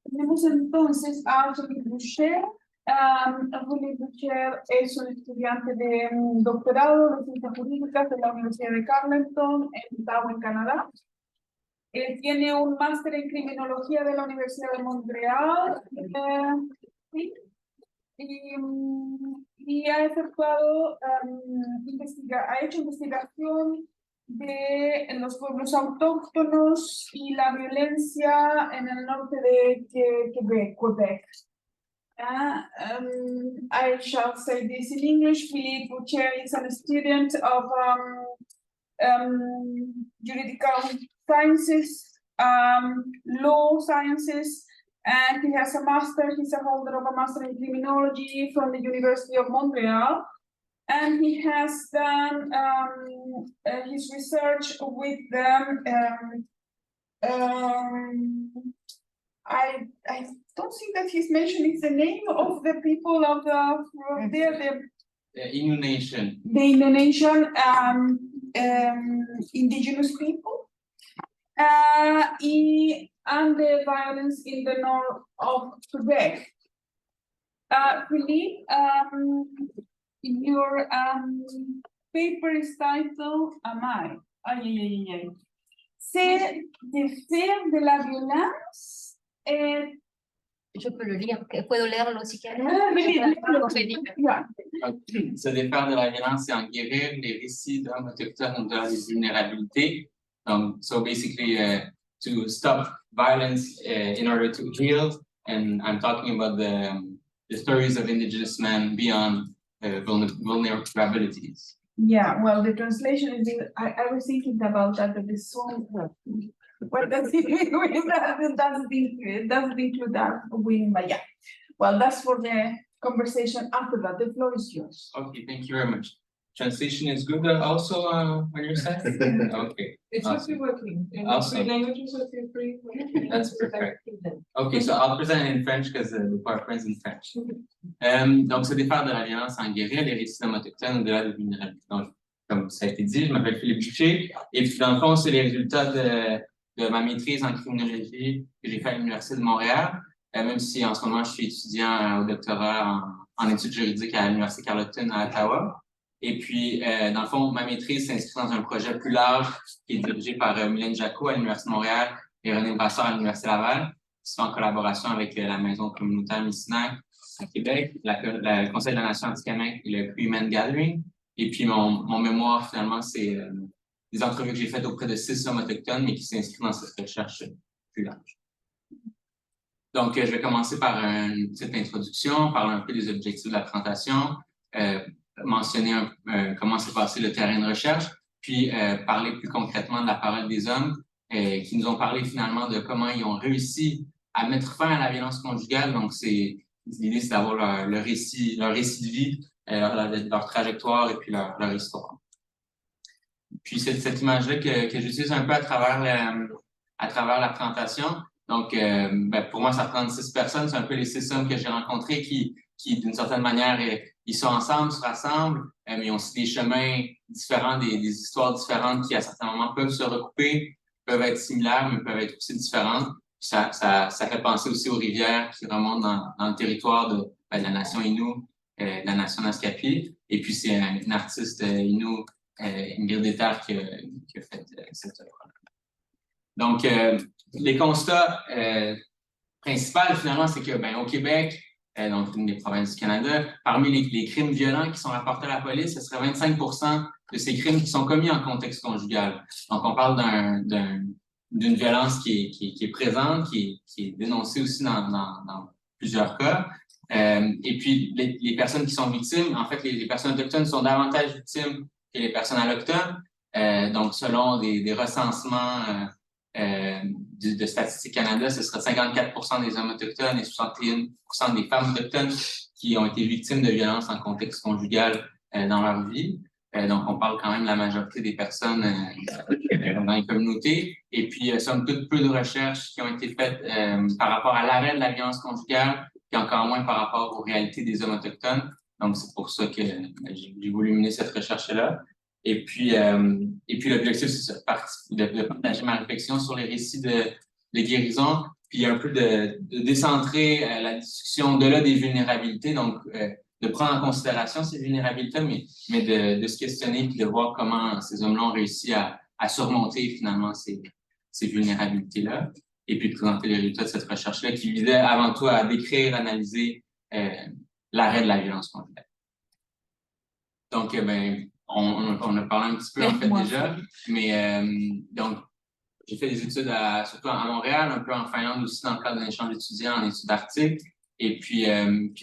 Tenemos entonces a Julie Boucher. Julie Boucher es un estudiante de doctorado de Ciencias Jurídicas de la Universidad de Carleton en Ottawa, en Canadá. Tiene un máster en criminología de la Universidad de Montreal. Sí. Y ha efectuado, ha hecho investigación de los pueblos autóctonos y la violencia en el norte de Quebec. I shall say this in English. Philippe Boucher is a student of juridical sciences, law sciences, and he has a master. He's a holder of a master in criminology from the University of Montreal, and he has done his research with them. I don't think that he's mentioning the name of the people of the Innu Nation. The Innu Nation, indigenous people, and the violence in the north of Quebec. Philippe, your paper is titled Amai. C'est de faire de la violence. Yo puedo leerlo si quieres. Yeah. Se défaire de la violence et en guérir les récits d'hommes autochtones au-delà des vulnérabilités. So basically, to stop violence in order to heal, and I'm talking about the stories of indigenous men beyond vulnerabilities. Yeah, well, the translation is, I was thinking about that, but the song, what does it mean with that? It doesn't include that win, but yeah. Well, that's for the conversation after that. The floor is yours. Okay, thank you very much. Translation is good also on your side? Okay. It's Awesome. mostly working in Awesome. 3 languages, so feel free. That's perfect. Okay, so I'll present it in French because the PowerPoint's in French. Donc, se défaire de la violence en guérir, les récits d'hommes autochtones au-delà de vulnérabilité. Donc, comme ça a été dit, je m'appelle Philippe Boucher. Et puis, dans le fond, c'est les résultats de ma maîtrise en criminologie que j'ai fait à l'Université de Montréal. Même si en ce moment, je suis étudiant au doctorat en études juridiques à l'Université Carleton à Ottawa. Et puis, dans le fond, ma maîtrise s'inscrit dans un projet plus large qui est dirigé par Mylène Jacot à l'Université de Montréal et René Brassard à l'Université Laval, qui sont en collaboration avec la Maison communautaire Missinac à Québec, le Conseil de la Nation Atikamekw et le Cree-Men Gathering. Et puis, mon mémoire, finalement, c'est des entrevues que j'ai faites auprès de 6 hommes autochtones, mais qui s'inscrivent dans cette recherche plus large. Donc, je vais commencer par une petite introduction, parler un peu des objectifs de la présentation, mentionner comment s'est passé le terrain de recherche, puis parler plus concrètement de la parole des hommes qui nous ont parlé finalement de comment ils ont réussi à mettre fin à la violence conjugale. Donc, l'idée, c'est d'avoir leur récit de vie, leur trajectoire et puis leur histoire. Puis, c'est cette image-là que j'utilise un peu à travers la présentation. Donc, pour moi, ça représente 6 personnes. C'est un peu les 6 hommes que j'ai rencontrés qui d'une certaine manière, ils sont ensemble, se rassemblent, mais ils ont aussi des chemins différents, des histoires différentes qui, à certains moments, peuvent se recouper, peuvent être similaires, mais peuvent être aussi différentes. Ça fait penser aussi aux rivières qui remontent dans le territoire de la nation Innu, de la nation Naskapi. Et puis, c'est une artiste Innu, Ingrid Déter, qui a fait cette œuvre. Donc, les constats principaux, finalement, c'est que, au Québec, donc une des provinces du Canada, parmi les crimes violents qui sont rapportés à la police, ce serait 25% de ces crimes qui sont commis en contexte conjugal. Donc, on parle d'une violence qui est présente, qui est dénoncée aussi dans plusieurs cas. Et puis, les personnes qui sont victimes, en fait, les personnes autochtones sont davantage victimes que les personnes allochtones. Donc, selon des recensements de Statistique Canada, ce serait 54% des hommes autochtones et 61% des femmes autochtones qui ont été victimes de violences en contexte conjugal dans leur vie. Donc, on parle quand même de la majorité des personnes dans les communautés. Et puis, somme toute, peu de recherches qui ont été faites par rapport à l'arrêt de la violence conjugale, puis encore moins par rapport aux réalités des hommes autochtones. Donc, c'est pour ça que j'ai voulu mener cette recherche-là. Et puis l'objectif, c'est ça, de partager ma réflexion sur les récits de guérison, puis un peu de décentrer la discussion au-delà des vulnérabilités, donc de prendre en considération ces vulnérabilités, mais de se questionner puis de voir comment ces hommes-là ont réussi à surmonter finalement ces vulnérabilités-là, et puis de présenter les résultats de cette recherche-là qui visait avant tout à décrire, analyser l'arrêt de la violence conjugale. Donc, on a parlé un petit peu en fait déjà, mais donc j'ai fait des études surtout à Montréal, un peu en Finlande aussi dans le cadre d'un échange d'étudiants en études arctiques, et puis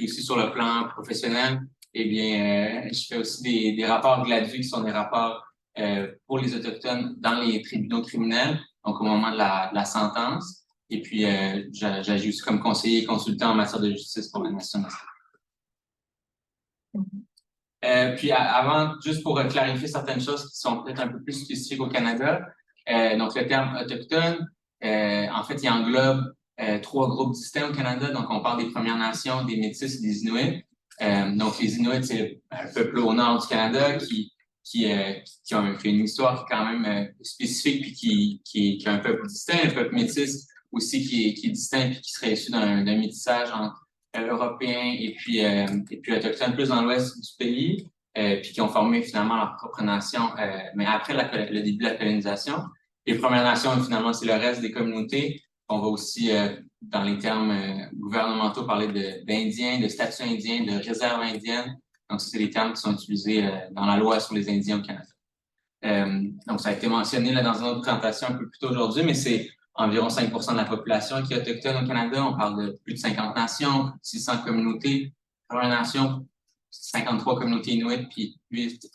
aussi sur le plan professionnel, eh bien je fais aussi des rapports GLADVI qui sont des rapports pour les autochtones dans les tribunaux criminels, donc au moment de la sentence, et puis j'agis aussi comme conseiller et consultant en matière de justice pour la nation. Puis avant, juste pour clarifier certaines choses qui sont peut-être un peu plus spécifiques au Canada, donc le terme autochtone, en fait, il englobe 3 groupes distincts au Canada. Donc, on parle des Premières Nations, des Métis et des Inuits. Donc, les Inuits, c'est un peuple au nord du Canada qui a une histoire qui est quand même spécifique puis qui est un peuple distinct. Le peuple Métis aussi qui est distinct puis qui serait issu d'un métissage entre européens et puis autochtones plus dans l'ouest du pays, puis qui ont formé finalement leur propre nation, mais après le début de la colonisation. Les Premières Nations, finalement, c'est le reste des communautés. On va aussi, dans les termes gouvernementaux, parler d'Indiens, de statuts indiens, de réserves indiennes. Donc, c'est les termes qui sont utilisés dans la loi sur les Indiens au Canada. Donc, ça a été mentionné là, dans une autre présentation un peu plus tôt aujourd'hui, mais c'est environ 5% de la population qui est autochtone au Canada. On parle de plus de 50 nations, 600 communautés, Premières Nations, 53 communautés inuites, puis 8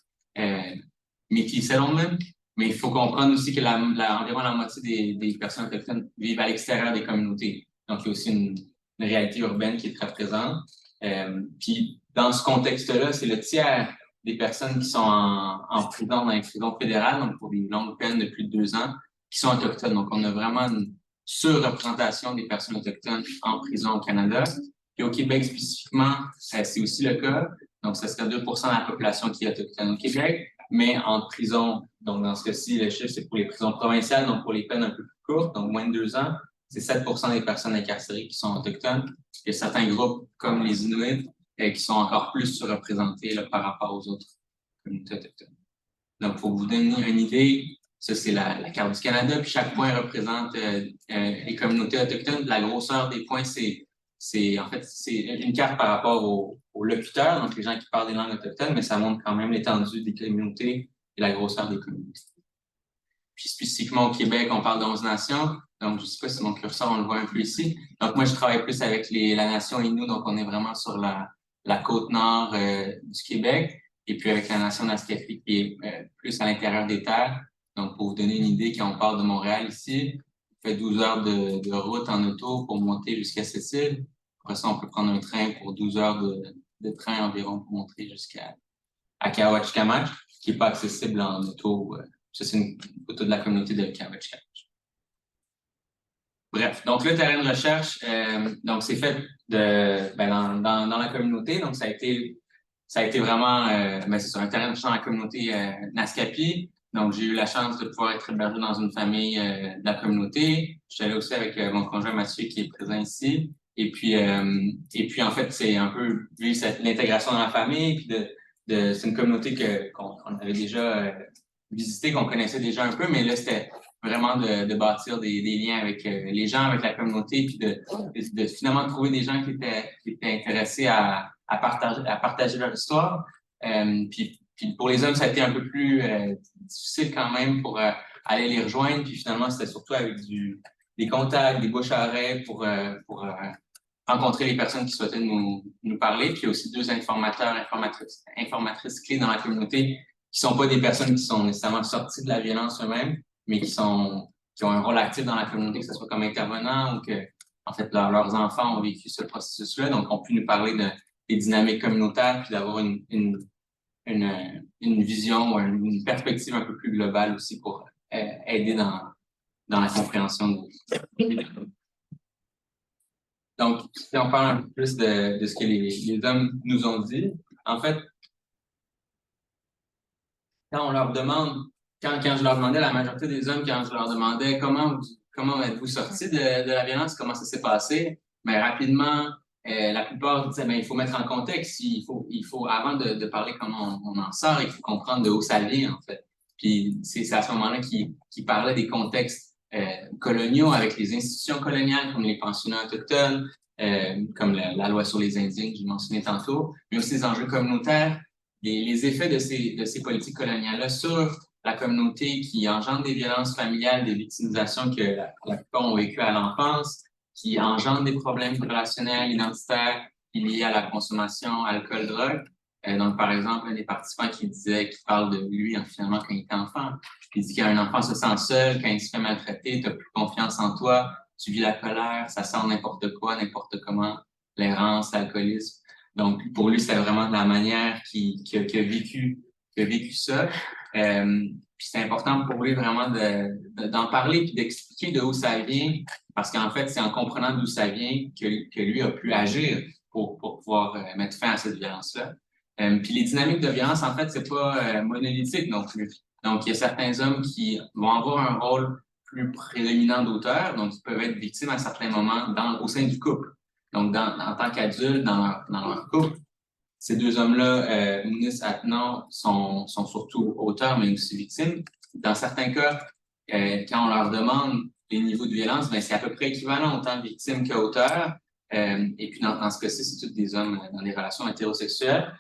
Métis Settlements. Mais il faut comprendre aussi que environ la moitié des personnes autochtones vivent à l'extérieur des communautés. Donc, il y a aussi une réalité urbaine qui est très présente. Puis, dans ce contexte-là, c'est le tiers des personnes qui sont en prison dans les prisons fédérales, donc pour des longues peines de plus de 2 ans, qui sont autochtones. Donc, on a vraiment une surreprésentation des personnes autochtones en prison au Canada. Puis au Québec spécifiquement, c'est aussi le cas. Donc, ça serait 2% de la population qui est autochtone au Québec, mais en prison, donc dans ce cas-ci, le chiffre, c'est pour les prisons provinciales, donc pour les peines un peu plus courtes, donc moins de 2 ans, c'est 7% des personnes incarcérées qui sont autochtones. Il y a certains groupes, comme les Inuits, qui sont encore plus surreprésentés là, par rapport aux autres communautés autochtones. Donc, pour vous donner une idée, ça, c'est la carte du Canada, puis chaque point représente les communautés autochtones. La grosseur des points, c'est une carte par rapport aux locuteurs, donc les gens qui parlent des langues autochtones, mais ça montre quand même l'étendue des communautés et la grosseur des communautés. Puis spécifiquement au Québec, on parle d'11 nations, donc je ne sais pas si mon curseur, on le voit un peu ici. Donc moi, je travaille plus avec la nation Innu, donc on est vraiment sur la côte nord du Québec, et puis avec la nation Naskapi qui est plus à l'intérieur des terres. Donc, pour vous donner une idée, quand on part de Montréal ici, on fait 12 heures de route en auto pour monter jusqu'à Sept-Îles. Après ça, on peut prendre un train pour 12 heures de train environ pour monter jusqu'à Kawachkamach, qui n'est pas accessible en auto. Ça, c'est une photo de la communauté de Kawachkamach. Bref, donc le terrain de recherche, donc c'est fait dans la communauté. Donc, ça a été vraiment c'est un terrain de recherche dans la communauté Naskapi. Donc, j'ai eu la chance de pouvoir être hébergé dans une famille de la communauté. Je suis allé aussi avec mon conjoint Mathieu qui est présent ici. Et puis en fait, c'est un peu vivre l'intégration dans la famille. Puis c'est une communauté qu'on avait déjà visitée, qu'on connaissait déjà un peu, mais là, c'était vraiment de bâtir des liens avec les gens, avec la communauté, puis de finalement trouver des gens qui étaient intéressés à partager leur histoire. Puis pour les hommes, ça a été un peu plus difficile quand même pour aller les rejoindre. Puis finalement, c'était surtout avec des contacts, des bouches à oreille pour rencontrer les personnes qui souhaitaient nous parler. Puis il y a aussi 2 informatrices clés dans la communauté sont pas des personnes qui sont nécessairement sorties de la violence eux-mêmes, mais qui ont un rôle actif dans la communauté, que ce soit comme intervenants ou que, en fait, leurs enfants ont vécu ce processus-là, donc ont pu nous parler des dynamiques communautaires, puis d'avoir une vision ou une perspective un peu plus globale aussi pour aider dans la compréhension Donc, si on parle un peu plus de ce que les hommes nous ont dit, en fait, quand on leur demande, quand je leur demandais, la majorité des hommes, quand je leur demandais comment êtes-vous sortis de la violence, comment ça s'est passé, mais rapidement, la plupart disaient, il faut mettre en contexte, il faut avant de parler comment on en sort, il faut comprendre de où ça vient, en fait. Puis c'est à ce moment-là qu'ils parlaient des contextes coloniaux avec les institutions coloniales, comme les pensionnats autochtones, comme la loi sur les Indiens que j'ai mentionné tantôt, mais aussi les enjeux communautaires, les effets de ces politiques coloniales-là sur la communauté qui engendre des violences familiales, des victimisations que la plupart ont vécues à l'enfance, qui engendrent des problèmes relationnels, identitaires, liés à la consommation, alcool, drogue. Donc, par exemple, un des participants qui parle de lui, finalement, quand il était enfant. Il dit qu'un enfant se sent seul, quand il se fait maltraiter, tu n'as plus confiance en toi, tu vis la colère, ça sent n'importe quoi, n'importe comment, l'errance, l'alcoolisme. Donc, pour lui, c'est vraiment la manière qu'il a vécu ça. Puis c'est important pour lui vraiment d'en parler puis d'expliquer de où ça vient, parce qu'en fait, c'est en comprenant d'où ça vient que lui a pu agir pour pouvoir mettre fin à cette violence-là. Puis les dynamiques de violence, en fait, c'est pas monolithique non plus. Donc, il y a certains hommes qui vont avoir un rôle plus prédominant d'auteur, donc ils peuvent être victimes à certains moments au sein du couple. Donc, en tant qu'adultes, dans leur couple, ces deux hommes-là, Mounis Atnan, sont surtout auteurs, mais aussi victimes. Dans certains cas, quand on leur demande les niveaux de violence, c'est à peu près équivalent autant victimes qu'auteurs. Et puis, dans ce cas-ci, c'est tous des hommes dans des relations hétérosexuelles.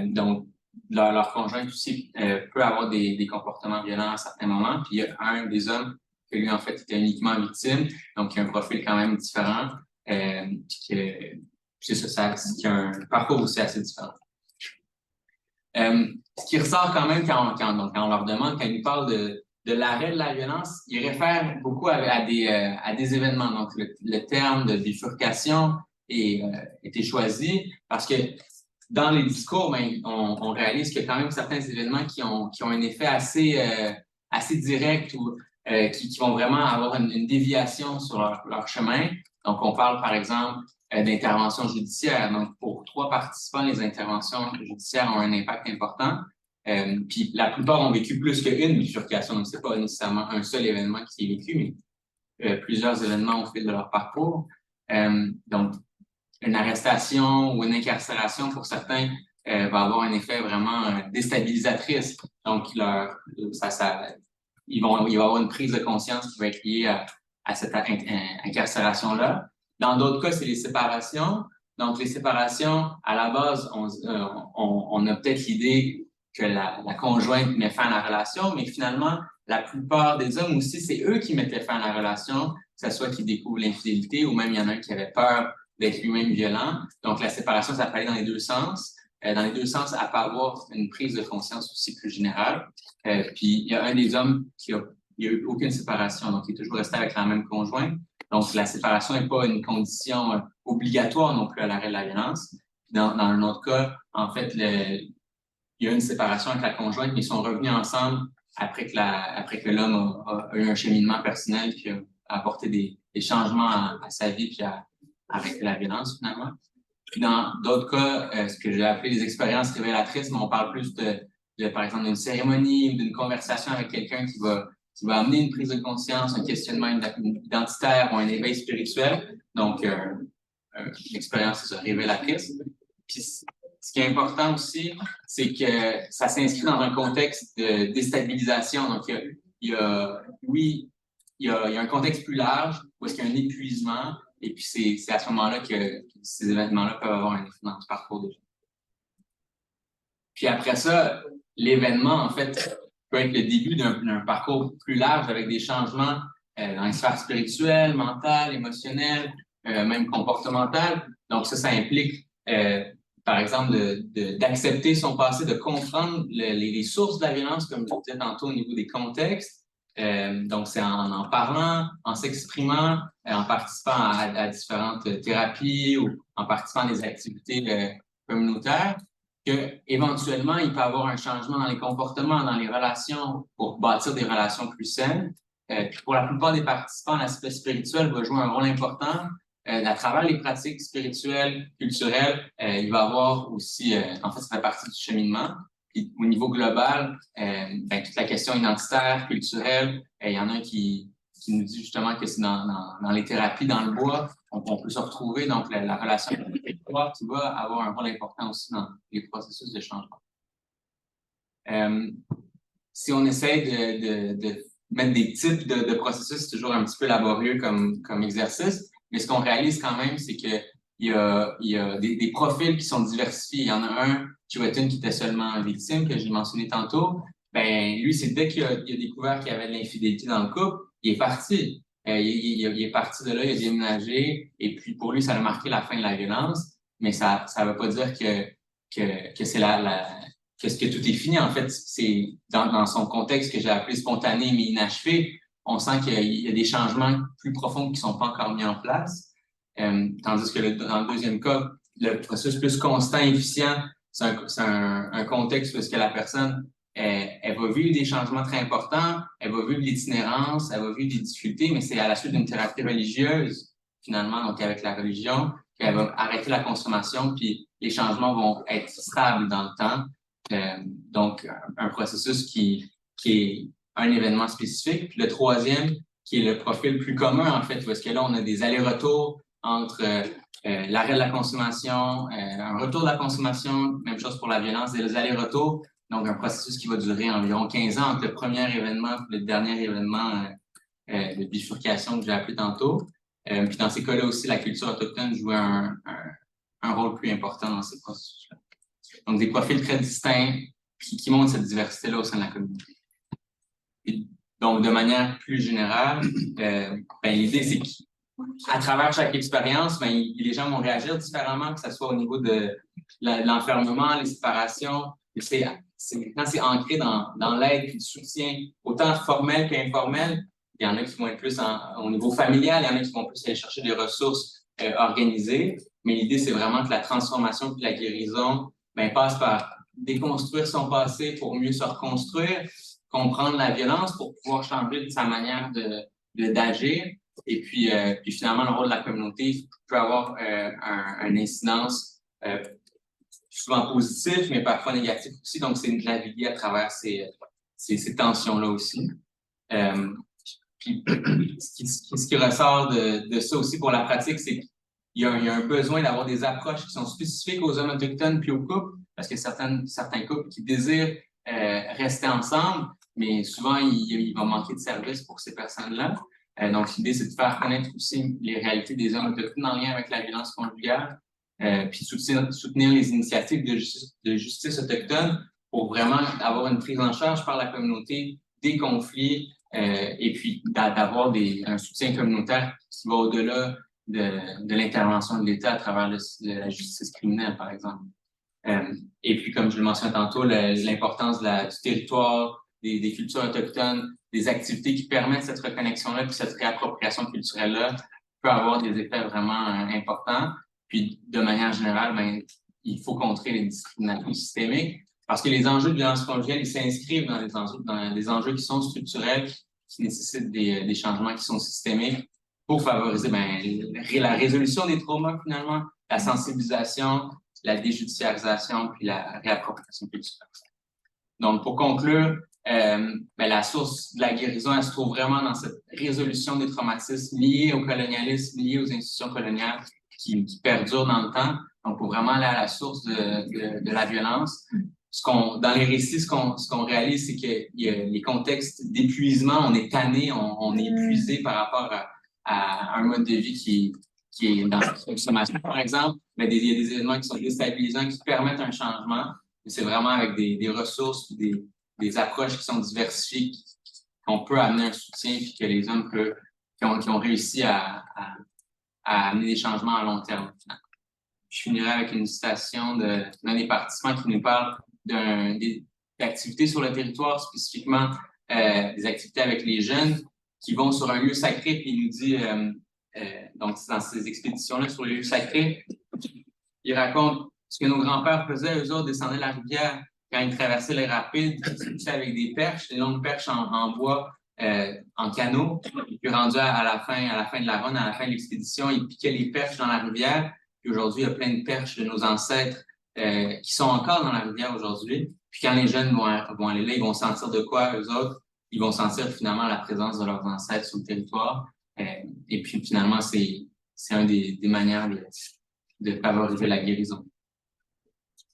Donc, leur conjoint aussi peut avoir des comportements violents à certains moments. Puis, il y a un des hommes que lui, en fait, était uniquement victime, donc il a un profil quand même différent. C'est ça, qui a un parcours aussi assez différent. Ce qui ressort quand même quand on leur demande, quand ils nous parlent de l'arrêt de la violence, ils réfèrent beaucoup à des événements. Donc, le terme de bifurcation était choisi parce que dans les discours, on réalise qu'il y a quand même certains événements qui ont un effet assez direct ou qui vont vraiment avoir une déviation sur leur chemin. Donc, on parle, par exemple, d'interventions judiciaires. Donc, pour 3 participants, les interventions judiciaires ont un impact important. Puis, la plupart ont vécu plus qu'une bifurcation. Donc, c'est pas nécessairement un seul événement qui est vécu, mais plusieurs événements au fil de leur parcours. Donc, une arrestation ou une incarcération, pour certains, va avoir un effet vraiment déstabilisatrice. Donc, il va y avoir une prise de conscience qui va être liée à cette incarcération-là. Dans d'autres cas, c'est les séparations. Donc, les séparations, à la base, on a peut-être l'idée que la conjointe met fin à la relation, mais finalement, la plupart des hommes aussi, c'est eux qui mettaient fin à la relation, que ce soit qu'ils découvrent l'infidélité ou même il y en a un qui avait peur d'être lui-même violent. Donc, la séparation, ça peut aller dans les deux sens. Dans les deux sens, elle peut avoir une prise de conscience aussi plus générale. Puis, il y a un des hommes il n'y a eu aucune séparation, donc il est toujours resté avec la même conjointe. Donc, la séparation n'est pas une condition obligatoire non plus à l'arrêt de la violence. Dans un autre cas, en fait, il y a une séparation avec la conjointe, mais ils sont revenus ensemble après que l'homme a eu un cheminement personnel qui a apporté des changements à sa vie puis à arrêter la violence, finalement. Puis dans d'autres cas, ce que j'ai appelé les expériences révélatrices, mais on parle plus par exemple, d'une cérémonie ou d'une conversation avec quelqu'un qui va amener une prise de conscience, un questionnement identitaire ou un éveil spirituel. Donc, une expérience révélatrice. Puis, ce qui est important aussi, c'est que ça s'inscrit dans un contexte de déstabilisation. Donc, il y a un contexte plus large où est-ce qu'il y a un épuisement. Et puis, c'est à ce moment-là que ces événements-là peuvent avoir un effet dans le parcours des gens. Puis après ça, l'événement, en fait, peut être le début d'un parcours plus large avec des changements dans les sphères spirituelles, mentales, émotionnelles, même comportementales. Donc ça implique par exemple, d'accepter son passé, de comprendre les sources de la violence, comme je disais tantôt au niveau des contextes. Donc, c'est en parlant, en s'exprimant, en participant à différentes thérapies ou en participant à des activités communautaires, que éventuellement il peut y avoir un changement dans les comportements, dans les relations, pour bâtir des relations plus saines. Puis pour la plupart des participants, l'aspect spirituel va jouer un rôle important. À travers les pratiques spirituelles, culturelles, il va y avoir aussi, en fait, ça fait partie du cheminement. Puis au niveau global, toute la question identitaire, culturelle, il y en a un qui nous dit justement que c'est dans les thérapies, dans le bois, on peut se retrouver. Donc, la relation avec le territoire qui va avoir un rôle important aussi dans les processus de changement. Si on essaie de mettre des types de processus, c'est toujours un petit peu laborieux comme exercice, mais ce qu'on réalise quand même, c'est que il y a des profils qui sont diversifiés. Il y en a un, Chiwetel, qui était seulement victime, que j'ai mentionné tantôt. Ben, lui, c'est dès qu'il a découvert qu'il y avait de l'infidélité dans le couple, il est parti. Il est parti de là, il a déménagé, et puis pour lui, ça a marqué la fin de la violence, mais ça veut pas dire que c'est que tout est fini. En fait, c'est dans son contexte que j'ai appelé spontané mais inachevé, on sent qu'il y a des changements plus profonds qui sont pas encore mis en place. Tandis que dans le deuxième cas, le processus plus constant et efficient, c'est un contexte où est-ce que la personne, elle va vivre des changements très importants, elle va vivre l'itinérance, elle va vivre des difficultés, mais c'est à la suite d'une thérapie religieuse, finalement, donc avec la religion, qu'elle va arrêter la consommation, puis les changements vont être stables dans le temps. Donc, un processus qui est un événement spécifique. Puis le troisième, qui est le profil plus commun, en fait, parce que là, on a des allers-retours entre l'arrêt de la consommation, un retour de la consommation, même chose pour la violence, et les allers-retours. Donc, un processus qui va durer environ 15 ans entre le premier événement et le dernier événement de bifurcation que j'ai appelé tantôt. Puis dans ces cas-là aussi, la culture autochtone jouait un rôle plus important dans ces processus-là. Donc, des profils très distincts qui montrent cette diversité-là au sein de la communauté. Et donc, de manière plus générale, l'idée, c'est qu'à travers chaque expérience, les gens vont réagir différemment, que ce soit au niveau de l'enfermement, les séparations. Quand c'est ancré dans l'aide et le soutien, autant formel qu'informel, il y en a qui vont être plus au niveau familial, il y en a qui vont plus aller chercher des ressources organisées. Mais l'idée, c'est vraiment que la transformation et la guérison passe par déconstruire son passé pour mieux se reconstruire, comprendre la violence pour pouvoir changer de sa manière d'agir. Et puis finalement, le rôle de la communauté peut avoir une incidence souvent positive, mais parfois négative aussi. Donc, c'est de naviguer à travers ces tensions-là aussi. Puis, ce qui ressort de ça aussi pour la pratique, c'est qu'il y a un besoin d'avoir des approches qui sont spécifiques aux hommes autochtones puis aux couples, parce que certains couples qui désirent rester ensemble, mais souvent, il va manquer de services pour ces personnes-là. Donc, l'idée, c'est de faire connaître aussi les réalités des hommes autochtones en lien avec la violence conjugale, puis soutenir les initiatives de justice autochtone pour vraiment avoir une prise en charge par la communauté des conflits et puis d'avoir un soutien communautaire qui va au-delà de l'intervention de l'État à travers la justice criminelle, par exemple. Et puis, comme je le mentionnais tantôt, l'importance du territoire, des cultures autochtones, des activités qui permettent cette reconnexion-là puis cette réappropriation culturelle-là peut avoir des effets vraiment importants. Puis, de manière générale, il faut contrer les discriminations systémiques parce que les enjeux de violence conjugale, ils s'inscrivent dans des enjeux qui sont structurels, qui nécessitent des changements qui sont systémiques pour favoriser la résolution des traumas, finalement, la sensibilisation, la déjudiciarisation puis la réappropriation culturelle. Donc, pour conclure, la source de la guérison, elle se trouve vraiment dans cette résolution des traumatismes liés au colonialisme, liés aux institutions coloniales qui perdurent dans le temps. Donc, pour vraiment aller à la source de la violence. Dans les récits, ce qu'on réalise, c'est que les contextes d'épuisement, on est tanné, on est épuisé par rapport à un mode de vie qui est dans la consommation, par exemple. Mais il y a des éléments qui sont déstabilisants, qui permettent un changement. C'est vraiment avec des ressources, des approches qui sont diversifiées, qu'on peut amener un soutien, puis que les hommes qui ont réussi à amener des changements à long terme. Je finirai avec une citation d'un des participants qui nous parle d'activités sur le territoire, spécifiquement des activités avec les jeunes qui vont sur un lieu sacré, puis il nous dit, donc dans ces expéditions-là sur les lieux sacrés, il raconte ce que nos grands-pères faisaient, eux autres descendaient la rivière quand ils traversaient les rapides, avec des perches, des longues perches en bois, en canot, puis rendu à la fin de la run, à la fin de l'expédition, ils piquaient les perches dans la rivière, puis aujourd'hui, il y a plein de perches de nos ancêtres qui sont encore dans la rivière aujourd'hui. Puis quand les jeunes vont aller là, ils vont sentir de quoi, eux autres? Ils vont sentir finalement la présence de leurs ancêtres sur le territoire. Et puis finalement, c'est une des manières de favoriser la guérison.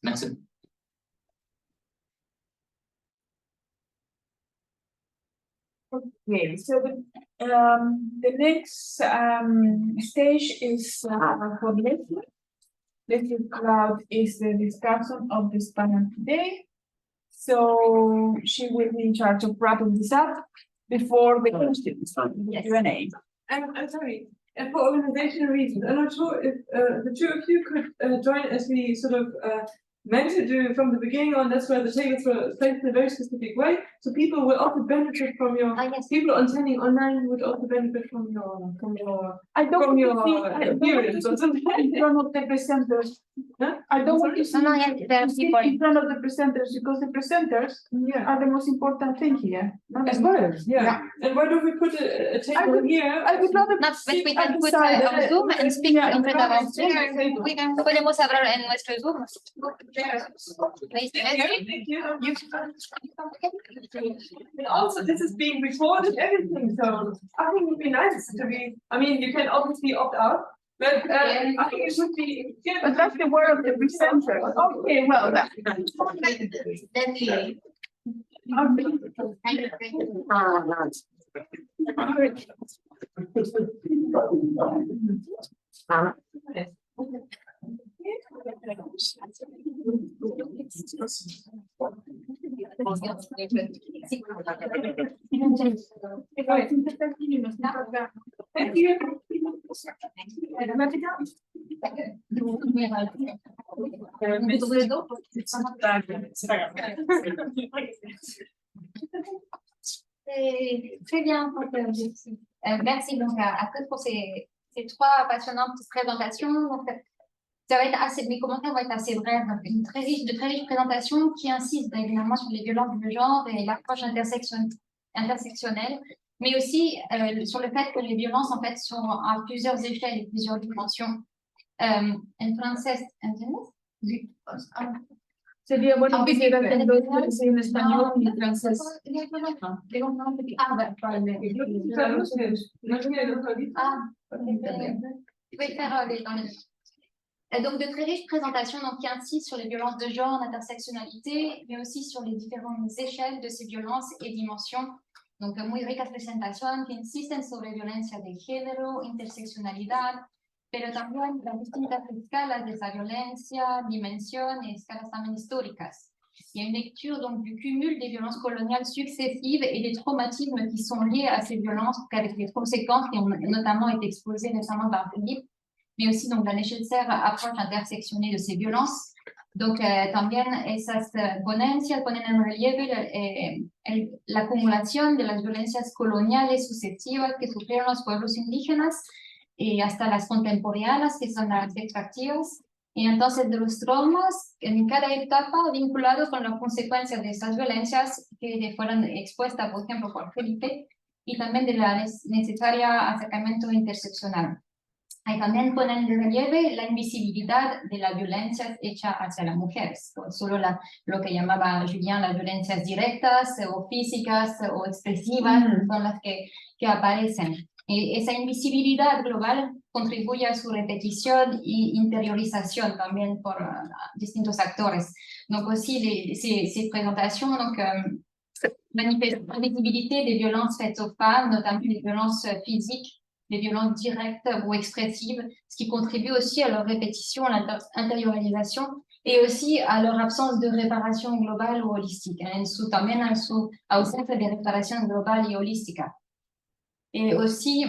Merci. Okay, so the next stage is for Leslie. Leslie Cloud is the discussion of this panel today. So she will be in charge of wrapping this up before the questions, the Q&A. I'm sorry, and for organizational reasons, I'm not sure if the two of you could join as we sort of meant to do from the beginning on. That's where the tables were placed in a very specific way. So people will also benefit from your, yes. people attending online would also benefit from your I don't from want your to see experience or something. in front of the presenters. Huh? I don't want to Sorry? see No, yeah, there are sit people. in front of the presenters because the presenters Yeah. are the most important thing here. not As the- well, yeah. And why don't we put a table would- here? I would rather Not, but we sit can at put the side, on Zoom and speak yeah, in front of rather us. sit at the table. Podemos hablar en nuestro Zoom. Thank you. And also, this is being recorded, everything, so I think it would be nice to be, I mean, you can obviously opt out, but I think it would be good. But that's the word of the presenter. Okay, well, that. Definitely. Thank you. Très bien. Merci donc à tous pour ces trois passionnantes présentations. Donc, ça va être assez, mes commentaires vont être assez brefs. Donc, de très riches présentations qui insistent évidemment sur les violences de genre et l'approche intersectionnelle, mais aussi sur le fait que les violences en fait sont à plusieurs échelles et plusieurs dimensions. Entonces, ¿entiendes? Sería bueno que hicieran en dos, en español y en No, francés. Je vais faire les dans les... Donc, de très riches présentations donc, qui insistent sur les violences de genre, l'intersectionnalité, mais aussi sur les différentes échelles de ces violences et dimensions. Donc, muy ricas presentaciones que insisten sobre violencia de género, interseccionalidad, pero también las distintas escalas de esa violencia, dimensión et escalas también históricas. Il y a une lecture donc, du cumul des violences coloniales successives et des traumatismes qui sont liés à ces violences, avec les conséquences qui ont notamment été exposées récemment par Philippe, mais aussi donc, la necesaria approche interseccionée de ces violences. Donc, también esas ponencias ponen en relieve la acumulación de las violencias coloniales sucesivas que sufrieron los pueblos indígenas y hasta las contemporáneas, que son las extractivas. Y entonces de los traumas en cada etapa vinculado con las consecuencias de estas violencias que fueron expuestas, por ejemplo, por Felipe, y también de la necesaria acercamiento interseccional. Ahí también ponen de relieve la invisibilidad de la violencia hecha hacia las mujeres, solo lo que llamaba Julián las violencias directas o físicas o expresivas son las que aparecen. Y esa invisibilidad global contribuye a su repetición y interiorización también por distintos actores. Donc aussi, ces présentations manifestent la visibilité des violences faites aux femmes, notamment les violences physiques, les violences directes ou expressives, ce qui contribue aussi à leur répétition, à l'intériorisation et aussi à leur absence de réparation globale ou holistique, también en su ausencia de reparación global y holística. Et aussi,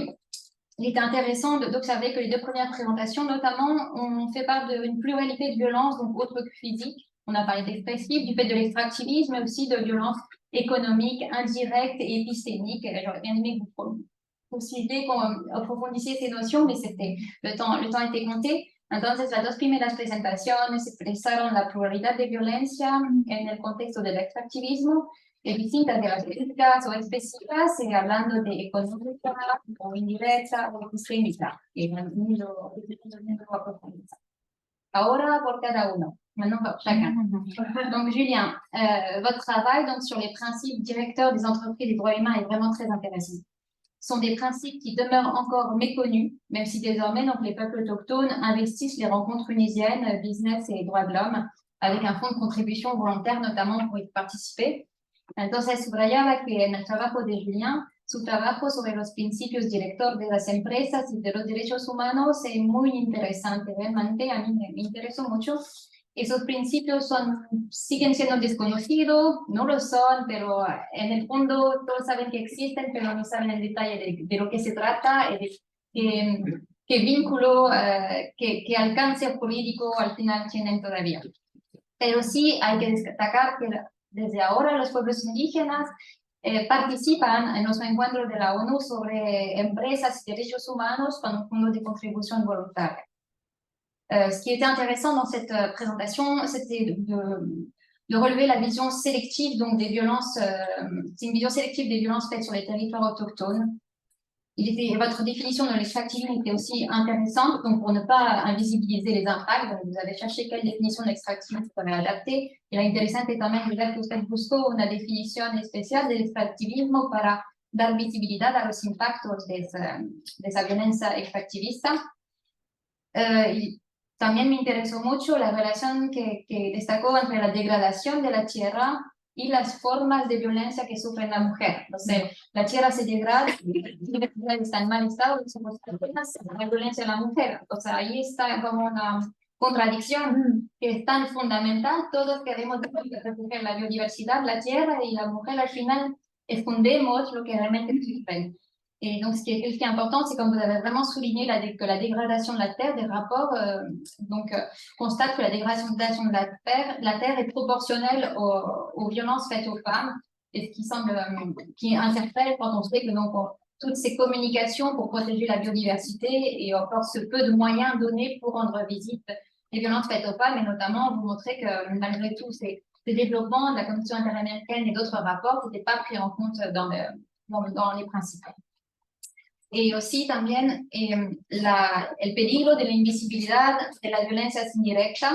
il était intéressant d'observer que les deux premières présentations, notamment, ont fait part d'une pluralité de violences, donc autres que physiques. On a parlé d'expressif, du fait de l'extractivisme, mais aussi de violences économiques, indirectes et épistémiques. J'aurais bien aimé que vous possibiliez qu'on approfondissiez ces notions, mais le temps était compté. Entonces, las dos primeras presentaciones expresaron la pluralidad de violencia en el contexto del extractivismo, distintas de las críticas o específicas, hablando de económica o indirecta o extremista. Ahora por cada uno. Maintenant, chacun. Donc, Julien, votre travail donc, sur les principes directeurs des entreprises des droits humains est vraiment très intéressant. Ce sont des principes qui demeurent encore méconnus, même si désormais donc, les peuples autochtones investissent les rencontres unisiennes, business et droits de l'homme, avec un fonds de contribution volontaire notamment pour y participer. Entonces, subrayaba que en el trabajo de Julien, su trabajo sobre los principios directores de las empresas y de los derechos humanos es muy interesante. Realmente a mí me interesó mucho. Esos principios siguen siendo desconocidos, no lo son, pero en el fondo todos saben que existen, pero no saben el detalle de lo que se trata y de qué vínculo, qué alcance jurídico al final tienen todavía. Pero sí hay que destacar que desde ahora los pueblos indígenas participan en los encuentros de la ONU sobre empresas y derechos humanos con un fondo de contribución volontaria. Ce qui était intéressant dans cette présentation, c'était de relever la vision sélective donc des violences, c'est une vision sélective des violences faites sur les territoires autochtones. Votre définition de l'extractivisme était aussi intéressante, donc pour ne pas invisibiliser les impacts, donc vous avez cherché quelle définition de l'extractivisme serait adaptée. Y la interesante también es ver que usted buscó una definición especial del extractivismo para dar visibilidad a los impactos de esa violencia extractivista. También me interesó mucho la relación que destacó entre la degradación de la tierra y las formas de violencia que sufre la mujer. Entonces, la tierra se degrada, está en mal estado, la violencia de la mujer. O sea, ahí está como una contradicción que es tan fundamental. Todos queremos proteger la biodiversidad, la tierra, y la mujer al final escondemos lo que realmente sufren. Et donc, ce qui est important, c'est comme vous avez vraiment souligné que la dégradation de la terre, des rapports constatent que la dégradation de la terre est proportionnelle aux violences faites aux femmes, et ce qui interpelle quand on sait que donc, toutes ces communications pour protéger la biodiversité et encore ce peu de moyens donnés pour rendre visite les violences faites aux femmes, et notamment vous montrer que malgré tout ces développements de la Commission interaméricaine et d'autres rapports n'étaient pas pris en compte dans les principes. Y aussi también el peligro de la invisibilidad de las violencias indirectas,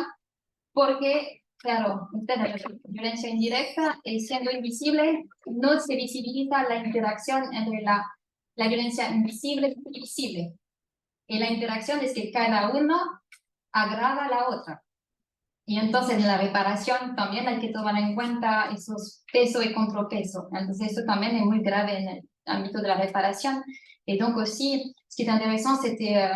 porque, claro, la violencia indirecta, siendo invisible, no se visibiliza la interacción entre la violencia invisible y visible. Y la interacción es que cada uno agrava a la otra. Y entonces en la reparación también hay que tomar en cuenta esos peso y contrapeso. Entonces eso también es muy grave en el ámbito de la reparación. Et donc aussi, ce qui est intéressant, c'était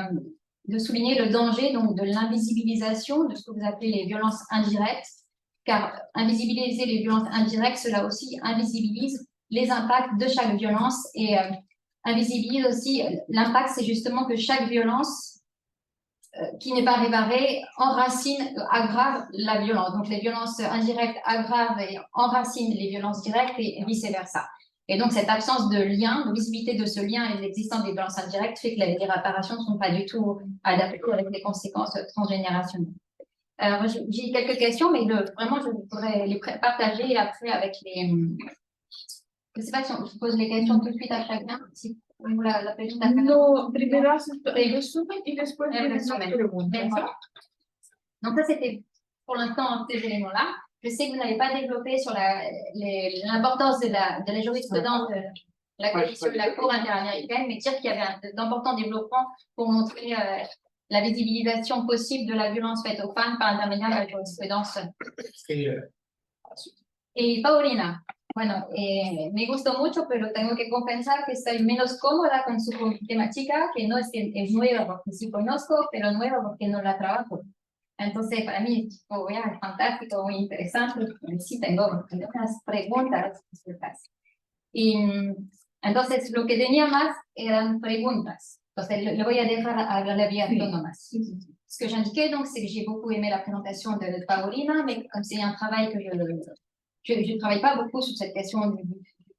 de souligner le danger donc, de l'invisibilisation de ce que vous appelez les violences indirectes, car invisibiliser les violences indirectes, cela aussi invisibilise les impacts de chaque violence et invisibilise aussi l'impact, c'est justement que chaque violence qui n'est pas réparée aggrave la violence. Donc les violences indirectes aggravent et enracinent les violences directes et vice-versa. Et donc, cette absence de lien, de visibilité de ce lien et l'existence des violences indirectes fait que les réparations ne sont pas du tout adaptées avec des conséquences transgénérationnelles. Alors, j'ai quelques questions, mais vraiment, je voudrais les partager après avec les... Je ne sais pas si je pose les questions tout de suite à chacun. Si vous la pregunta. No, primero haces el resumen y después El haces las resumen. preguntas. D'accord. Donc, ça, c'était pour l'instant ces éléments-là. Je sais que vous n'avez pas développé sur l'importance de la jurisprudence de la Commission de la Cour interaméricaine, mais dire qu'il y avait d'importants développements pour montrer la visibilisation possible de la violence faite aux femmes par l'intermédiaire de la jurisprudence. Y Paulina, bueno, me gustó mucho, pero tengo que confesar que estoy menos cómoda con su temática, que no es que es nueva porque sí conozco, pero nueva porque no la trabajo. Entonces, para mí es fantástico, muy interesante. Sí, tengo unas preguntas. Y entonces, lo que tenía más eran preguntas. Entonces, le voy a dejar abierto nomás. Ce que j'indiquais, donc, c'est que j'ai beaucoup aimé la présentation de Paulina, mais comme c'est un travail que je ne travaille pas beaucoup sur cette question du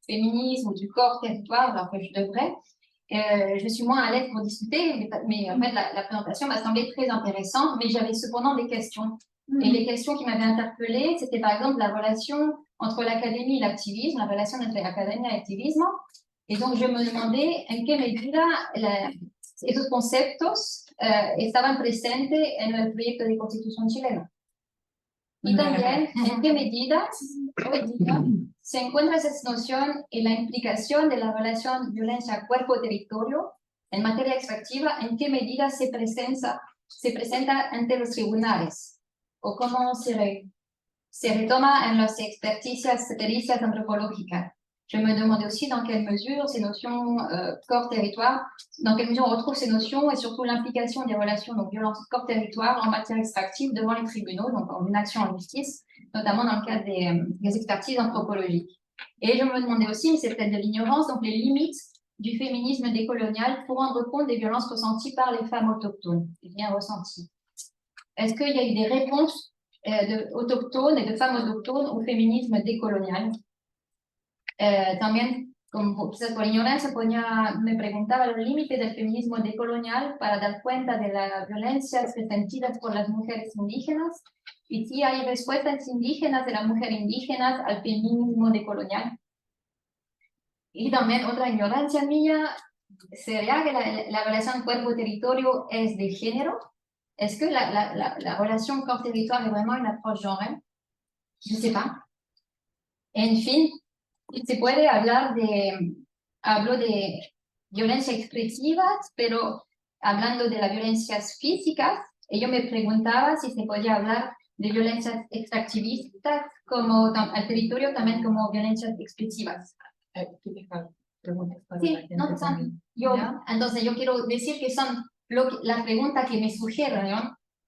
féminisme ou du corps territoire, alors que je devrais. Je suis moins à l'aise pour discuter, mais en fait, la présentation m'a semblé très intéressante, mais j'avais cependant des questions. Et les questions qui m'avaient interpellée, c'était par exemple la relation entre l'académie et l'activisme, la relation entre l'académie et l'activisme. Et donc, je me demandais en qué medida esos conceptos estaban presentes en el proyecto de constitución chileno. Y también, en qué medida hoy día se encuentra esa noción en la implicación de la relación violencia cuerpo-territorio en materia extractiva, en qué medida se presenta ante los tribunales, o cómo se retoma en las experticias pericias antropológicas. Je me demandais aussi dans quelle mesure ces notions corps-territoire, dans quelle mesure on retrouve ces notions et surtout l'implication des relations donc violence corps-territoire en matière extractive devant les tribunaux, donc en une action en justice, notamment dans le cadre des expertises anthropologiques. Et je me demandais aussi, mais c'est peut-être de l'ignorance, donc les limites du féminisme décolonial pour rendre compte des violences ressenties par les femmes autochtones, et bien ressenties. Est-ce qu'il y a eu des réponses autochtones et de femmes autochtones au féminisme décolonial? También, quizás por ignorancia, me preguntaba los límites del feminismo decolonial para dar cuenta de las violencias sentidas por las mujeres indígenas y si hay respuestas indígenas de las mujeres indígenas al feminismo decolonial. Y también otra ignorancia mía sería que la relación cuerpo-territorio es de género. Est-ce que la relation corps-territoire est vraiment une approche genrée? Je ne sais pas. En fin, se puede hablar hablo de violencia expresivas, pero hablando de las violencias físicas, y yo me preguntaba si se podía hablar de violencias extractivistas como al territorio también como violencias expresivas. Sí, no son, entonces yo quiero decir que son las preguntas que me surgieron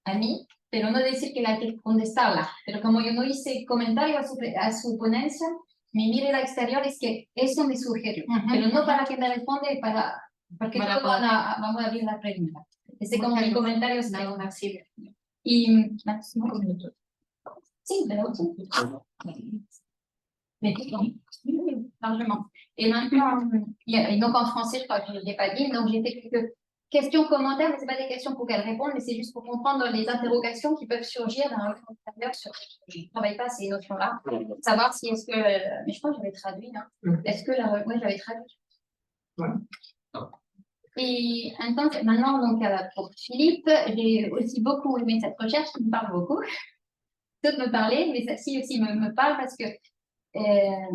a mí, pero no decir que hay que contestarla. Pero como yo no hice comentario a su ponencia, mi mirada exterior es que eso me sugirió, pero no para que me responda, porque todos vamos a abrir la pregunta. Ese como mi comentario es y sí, pero largement. Et maintenant, et donc en français, je crois que je ne l'ai pas dit, donc j'ai fait quelques questions, commentaires, mais ce n'est pas des questions pour qu'elles répondent, mais c'est juste pour comprendre les interrogations qui peuvent surgir dans un intérieur sur. Je ne travaille pas ces notions-là. Savoir si est-ce que. Mais je crois que j'avais traduit, hein. Est-ce que la. Oui, j'avais traduit. Ouais. Et maintenant, donc, pour Philippe, j'ai aussi beaucoup aimé cette recherche qui me parle beaucoup. D'autres me parlaient, mais celle-ci aussi me parle parce que.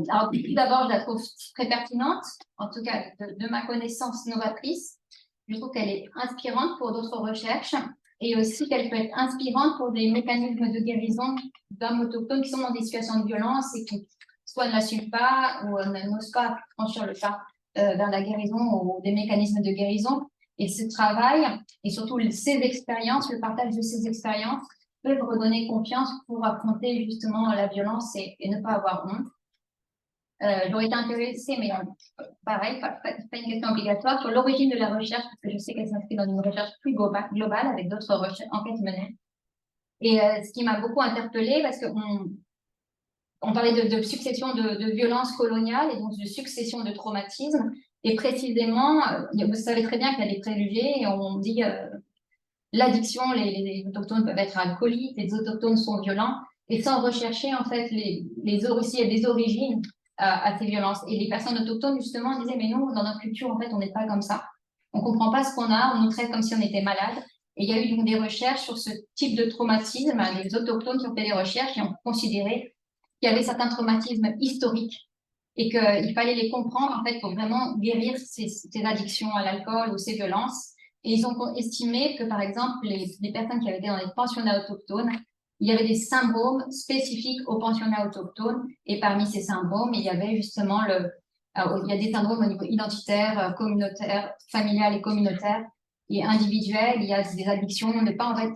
Alors, tout d'abord, je la trouve très pertinente, en tout cas de ma connaissance novatrice. Je trouve qu'elle est inspirante pour d'autres recherches et aussi qu'elle peut être inspirante pour des mécanismes de guérison d'hommes autochtones qui sont dans des situations de violence et qui soit ne l'assument pas ou n'osent pas franchir le pas vers la guérison ou des mécanismes de guérison. Et ce travail et surtout ces expériences, le partage de ces expériences peuvent redonner confiance pour affronter justement la violence et ne pas avoir honte. J'aurais été intéressée, mais pareil, pas une question obligatoire, sur l'origine de la recherche, parce que je sais qu'elle s'inscrit dans une recherche plus globale avec d'autres enquêtes menées. Et ce qui m'a beaucoup interpellée, parce qu'on parlait de succession de violences coloniales et donc de succession de traumatismes, et précisément, vous savez très bien qu'il y a des préjugés, et on dit l'addiction, les autochtones peuvent être alcooliques, les autochtones sont violents, et sans rechercher en fait aussi des origines à ces violences. Et les personnes autochtones, justement, disaient, mais nous, dans notre culture, en fait, on n'est pas comme ça. On ne comprend pas ce qu'on a, on nous traite comme si on était malade. Et il y a eu donc des recherches sur ce type de traumatisme, des autochtones qui ont fait des recherches et ont considéré qu'il y avait certains traumatismes historiques et qu'il fallait les comprendre, en fait, pour vraiment guérir ces addictions à l'alcool ou ces violences. Et ils ont estimé que, par exemple, les personnes qui avaient été dans les pensionnats autochtones, il y avait des syndromes spécifiques aux pensionnats autochtones. Et parmi ces syndromes, il y avait justement il y a des syndromes au niveau identitaire, communautaire, familial et communautaire et individuel. Il y a des addictions, ne pas en fait,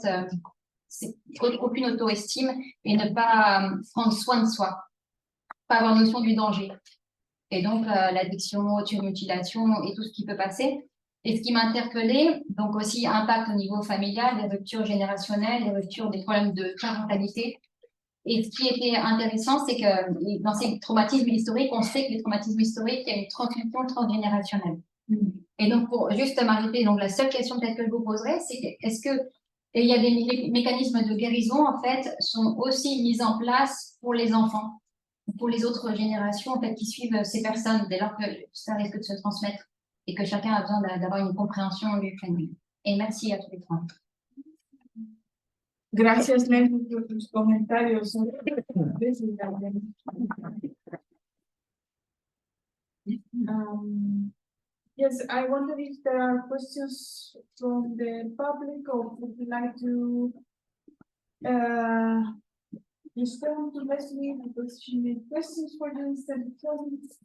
aucune auto-estime et ne pas prendre soin de soi, pas avoir notion du danger. Et donc, l'addiction, automutilation et tout ce qui peut passer. Et ce qui m'a interpellée, donc aussi impact au niveau familial, les ruptures générationnelles, les ruptures des problèmes de parentalité. Et ce qui était intéressant, c'est que dans ces traumatismes historiques, on sait que les traumatismes historiques, il y a une transmission transgénérationnelle. Et donc, pour juste m'arrêter, donc la seule question peut-être que je vous poserai, c'est est-ce que il y a des mécanismes de guérison, en fait, sont aussi mis en place pour les enfants, pour les autres générations, en fait, qui suivent ces personnes, dès lors que ça risque de se transmettre et que chacun a besoin d'avoir une compréhension du phénomène. Et merci à tous les trois. Gracias, Leslie, por tus comentarios. Yes, I wonder if there are questions from the public or would you like to respond to Leslie because she made questions for you instead of comments.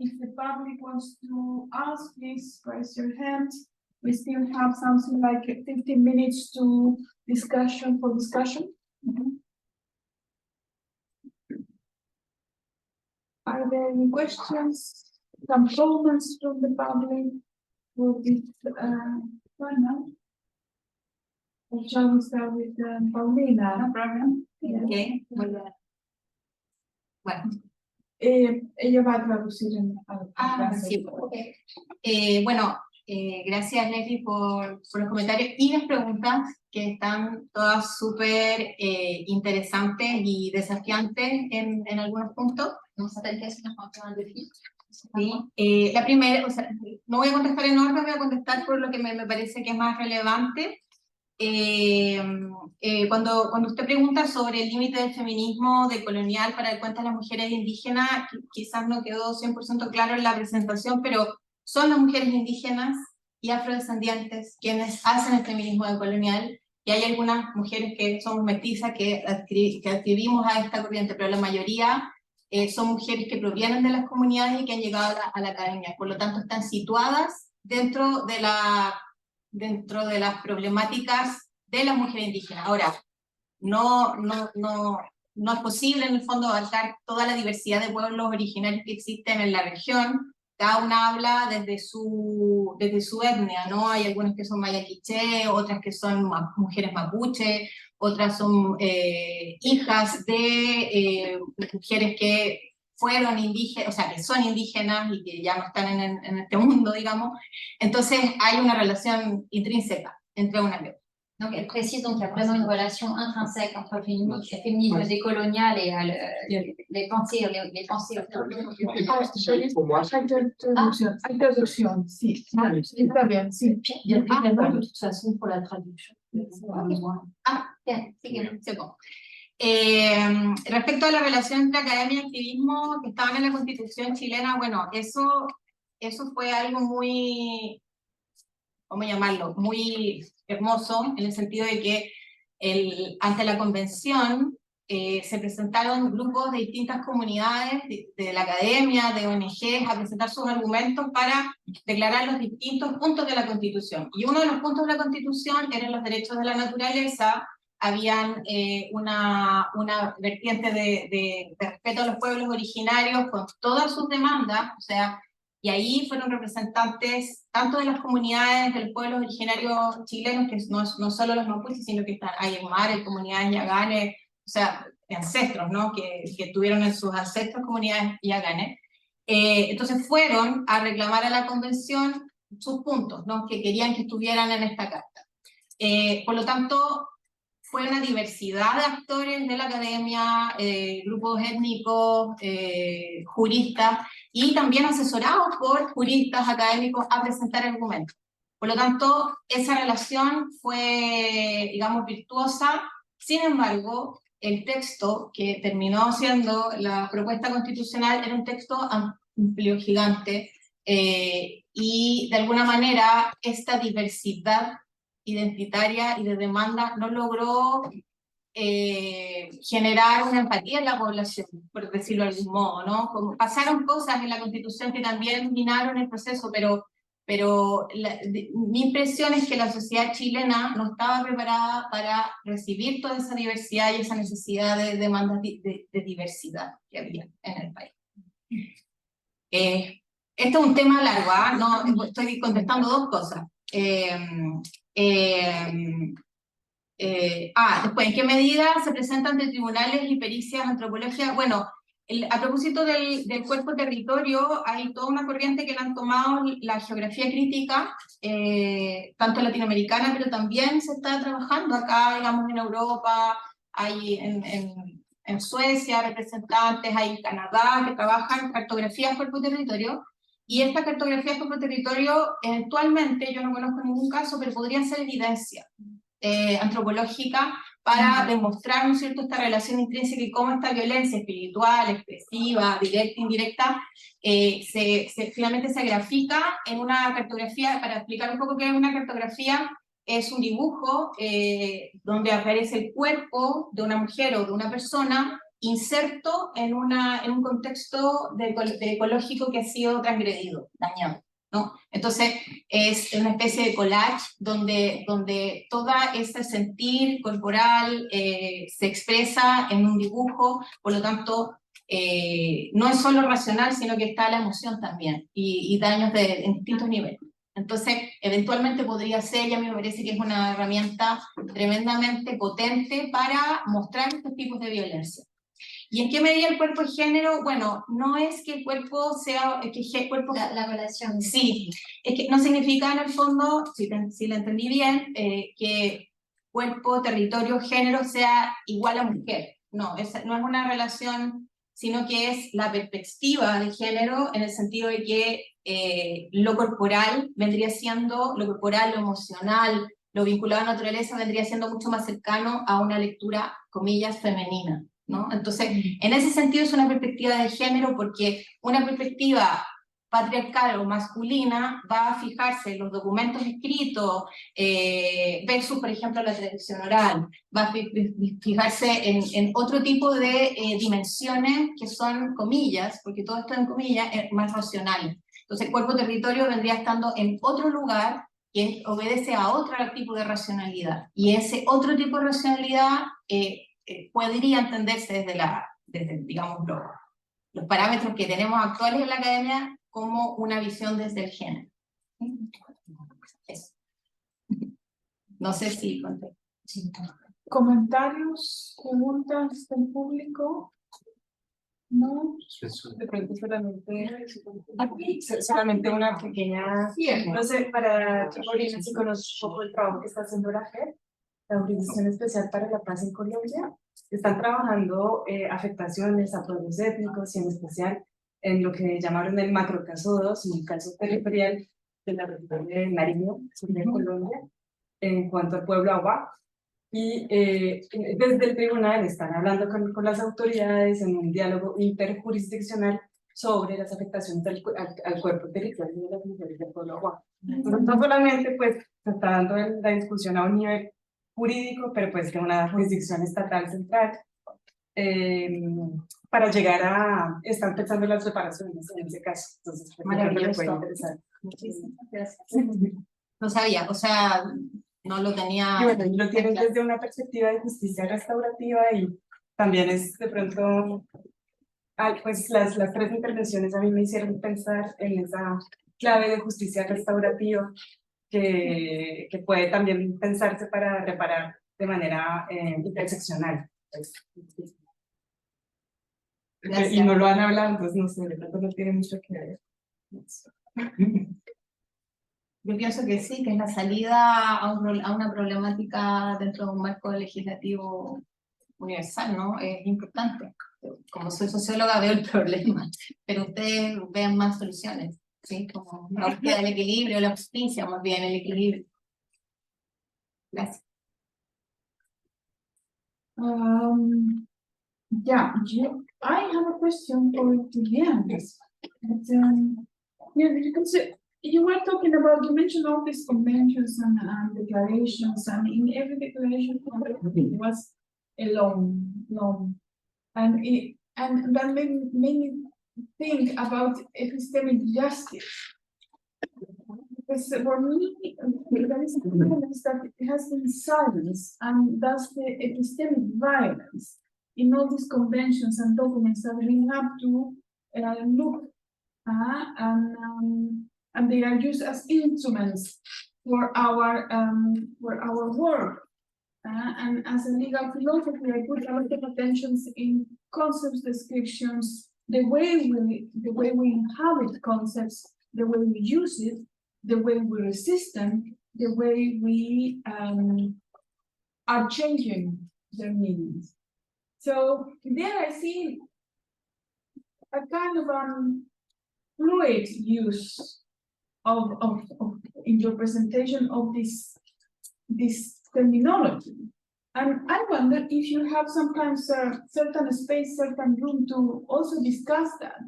If the public wants to ask, please raise your hand. We still have something like 15 minutes to discussion. Are there any questions, some comments from the public for this panel? Or shall we start with Paulina? No problem. Yeah. Okay. Bueno. Ella va a traducir en Sí. Bueno, gracias Leslie por los comentarios y las preguntas que están todas súper interesantes y desafiantes en algunos puntos. Sí. La primera, o sea, no voy a contestar en orden, voy a contestar por lo que me parece que es más relevante. Cuando usted pregunta sobre el límite del feminismo decolonial para el cuento de las mujeres indígenas, quizás no quedó 100% claro en la presentación, pero son las mujeres indígenas y afrodescendientes quienes hacen el feminismo decolonial, y hay algunas mujeres que somos mestizas que adscribimos a esta corriente, pero la mayoría son mujeres que provienen de las comunidades y que han llegado a la academia, por lo tanto están situadas dentro de las problemáticas de las mujeres indígenas. Ahora, no es posible en el fondo abarcar toda la diversidad de pueblos originarios que existen en la región. Cada una habla desde su etnia, ¿no? Hay algunas que son maya quiché, otras que son mujeres mapuche, otras son hijas de mujeres que fueron indígenas, o sea, que son indígenas y que ya no están en este mundo, digamos. Entonces hay una relación intrínseca entre una y otra. Donc, elle précise donc qu'il y a vraiment une relation intrinsèque entre le féminisme décolonial et les pensées. Pour moi, traduction, sí. Está bien, sí. Il y a plus de toute façon pour la traduction. C'est bon. Respecto a la relación entre academia y activismo que estaban en la Constitución chilena, bueno, eso fue algo muy, ¿cómo llamarlo? Muy hermoso, en el sentido de que ante la convención se presentaron grupos de distintas comunidades, de la academia, de ONGs, a presentar sus argumentos para declarar los distintos puntos de la Constitución. Y uno de los puntos de la Constitución eran los derechos de la naturaleza. Habían una vertiente de respeto a los pueblos originarios con todas sus demandas, o sea, y ahí fueron representantes tanto de las comunidades de los pueblos originarios chilenos, que no solo los mapuches, sino que están aymaras, comunidades yaganes, o sea, ancestros, ¿no? que tuvieron en sus ancestros comunidades yaganes. Entonces fueron a reclamar a la convención sus puntos, ¿no? Que querían que estuvieran en esta carta. Por lo tanto, fue una diversidad de actores de la academia, grupos étnicos, juristas, y también asesorados por juristas académicos a presentar argumentos. Por lo tanto, esa relación fue, digamos, virtuosa. Sin embargo, el texto que terminó siendo la propuesta constitucional era un texto amplio, gigante, y de alguna manera esta diversidad identitaria y de demanda no logró generar una empatía en la población, por decirlo de algún modo, ¿no? Como pasaron cosas en la Constitución que también minaron el proceso, pero mi impresión es que la sociedad chilena no estaba preparada para recibir toda esa diversidad y esa necesidad de demandas de diversidad que había en el país. Este es un tema largo, ¿ah? No, estoy contestando dos cosas. Después, ¿en qué medida se presentan ante tribunales y pericias antropológicas? Bueno, a propósito del cuerpo territorio, hay toda una corriente que le han tomado la geografía crítica, tanto latinoamericana, pero también se está trabajando acá, digamos, en Europa, hay en Suecia representantes, hay en Canadá que trabajan cartografías cuerpo territorio, y estas cartografías cuerpo territorio, eventualmente, yo no conozco ningún caso, pero podrían ser evidencia antropológica para demostrar, ¿no es cierto?, esta relación intrínseca y cómo esta violencia espiritual, expresiva, directa, indirecta, finalmente se grafica en una cartografía. Para explicar un poco qué es una cartografía, es un dibujo donde aparece el cuerpo de una mujer o de una persona inserto en un contexto ecológico que ha sido transgredido, dañado, ¿no? Entonces es una especie de collage donde todo ese sentir corporal se expresa en un dibujo, por lo tanto no es solo racional, sino que está la emoción también, y daños en distintos niveles. Entonces, eventualmente podría ser, y a mí me parece que es una herramienta tremendamente potente para mostrar estos tipos de violencia. ¿Y en qué medida el cuerpo y género? Bueno, no es que el cuerpo sea, que el cuerpo... La relación. Sí, es que no significa en el fondo, si lo entendí bien, que cuerpo, territorio, género sea igual a mujer. No, no es una relación, sino que es la perspectiva de género en el sentido de que lo corporal vendría siendo, lo corporal, lo emocional, lo vinculado a la naturaleza vendría siendo mucho más cercano a una lectura, comillas, femenina, ¿no? Entonces, en ese sentido es una perspectiva de género, porque una perspectiva patriarcal o masculina va a fijarse en los documentos escritos versus, por ejemplo, la tradición oral, va a fijarse en otro tipo de dimensiones que son comillas, porque todo esto en comillas es más racional. Entonces el cuerpo territorio vendría estando en otro lugar que obedece a otro tipo de racionalidad, y ese otro tipo de racionalidad podría entenderse desde digamos, los parámetros que tenemos actuales en la academia como una visión desde el género. Eso. No sé si conté. ¿Comentarios, preguntas del público? No. De pronto solamente una pequeña, no sé, para Corina, si conoces un poco el trabajo que está haciendo la JEP, la Jurisdicción Especial para la Paz en Colombia. Están trabajando afectaciones a pueblos étnicos y en especial en lo que llamaron el macrocaso 2, un caso territorial de la región de Nariño, sur de Colombia, en cuanto al pueblo Awá. Y desde el tribunal están hablando con las autoridades en un diálogo interjurisdiccional sobre las afectaciones al cuerpo territorial de las mujeres del pueblo Awá. Entonces, no solamente pues se está dando la discusión a un nivel jurídico, pero pues de una jurisdicción estatal central, para llegar a, están pensando en las reparaciones en ese caso. Entonces, maravilloso. puede interesar. Muchísimas gracias. No sabía, o sea, no lo tenía... Y bueno, lo tienen desde una perspectiva de justicia restaurativa, y también es de pronto, pues las tres intervenciones a mí me hicieron pensar en esa clave de justicia restaurativa que puede también pensarse para reparar de manera interseccional. Gracias. Y no lo han hablado, entonces no sé, de pronto no tiene mucho que ver. Yo pienso que sí, que es la salida a una problemática dentro de un marco legislativo universal, ¿no? Es importante. Como soy socióloga veo el problema, pero ustedes ven más soluciones, ¿sí? Como la búsqueda del equilibrio, la justicia, más bien el equilibrio. Gracias. Yeah, I have a question for Julian. You were talking about, you mentioned all these conventions and declarations, and in every declaration it was a long, and that made me think about epistemic justice. Because for me, there is evidence that it has been silenced, and thus the epistemic violence in all these conventions and documents that we have to look and they are used as instruments for our work. And as a legal philosopher, I put a lot of attention in concepts descriptions, the way we inhabit concepts, the way we use it, the way we resist them, the way we are changing their meanings. So there I see a kind of fluid use of in your presentation of this terminology. And I wonder if you have sometimes a certain space, certain room to also discuss that.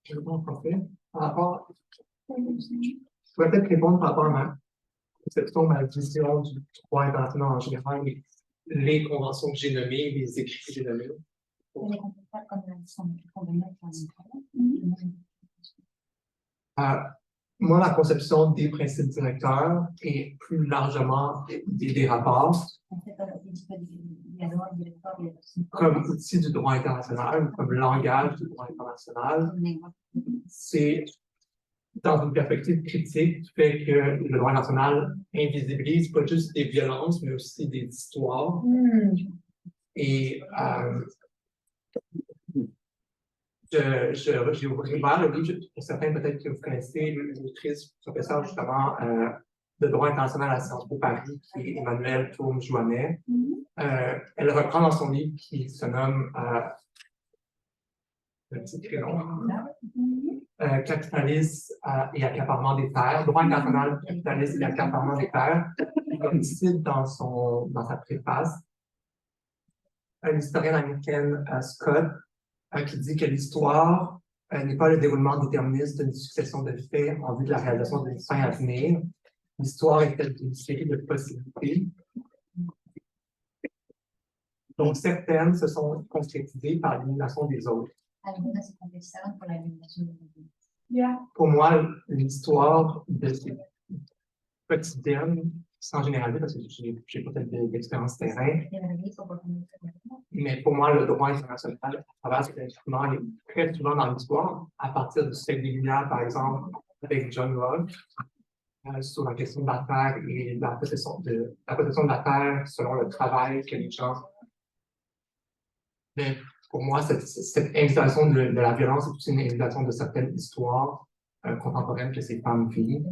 Je vais en français. Par rapport, je pourrais peut-être répondre par rapport à ma conception, ma vision du droit international en général, et les conventions que j'ai nommées, les écrits que j'ai nommés. Moi, la conception des principes directeurs et plus largement des rapports comme outil du droit international, comme langage du droit international, c'est dans une perspective critique du fait que le droit international invisibilise pas juste des violences, mais aussi des histoires. Et j'ai ouvert le livre, pour certains peut-être que vous connaissez l'autrice, professeure justement de droit international à Sciences Po Paris, qui est Emmanuelle Tourme-Joannet. Elle reprend dans son livre qui se nomme le titre est long, Capitalisme et accaparement des terres, droit international, capitalisme et accaparement des terres. Elle cite dans sa préface l'historienne américaine Scott, qui dit que l'histoire n'est pas le déroulement déterministe d'une succession de faits en vue de la réalisation d'une fin à venir. L'histoire est une série de possibilités, dont certaines se sont concrétisées par l'élimination des autres. Pour moi, l'histoire de ces quotidiennes, sans généralité, parce que j'ai peut-être d'expérience terrain, mais pour moi, le droit international, à travers cet instrument, est très souvent dans l'histoire, à partir du siècle des Lumières, par exemple, avec John Locke, sur la question de la terre et la possession de la terre selon le travail que les gens. Mais pour moi, cette invitation de la violence est aussi une invitation de certaines histoires contemporaines que ces femmes vivent.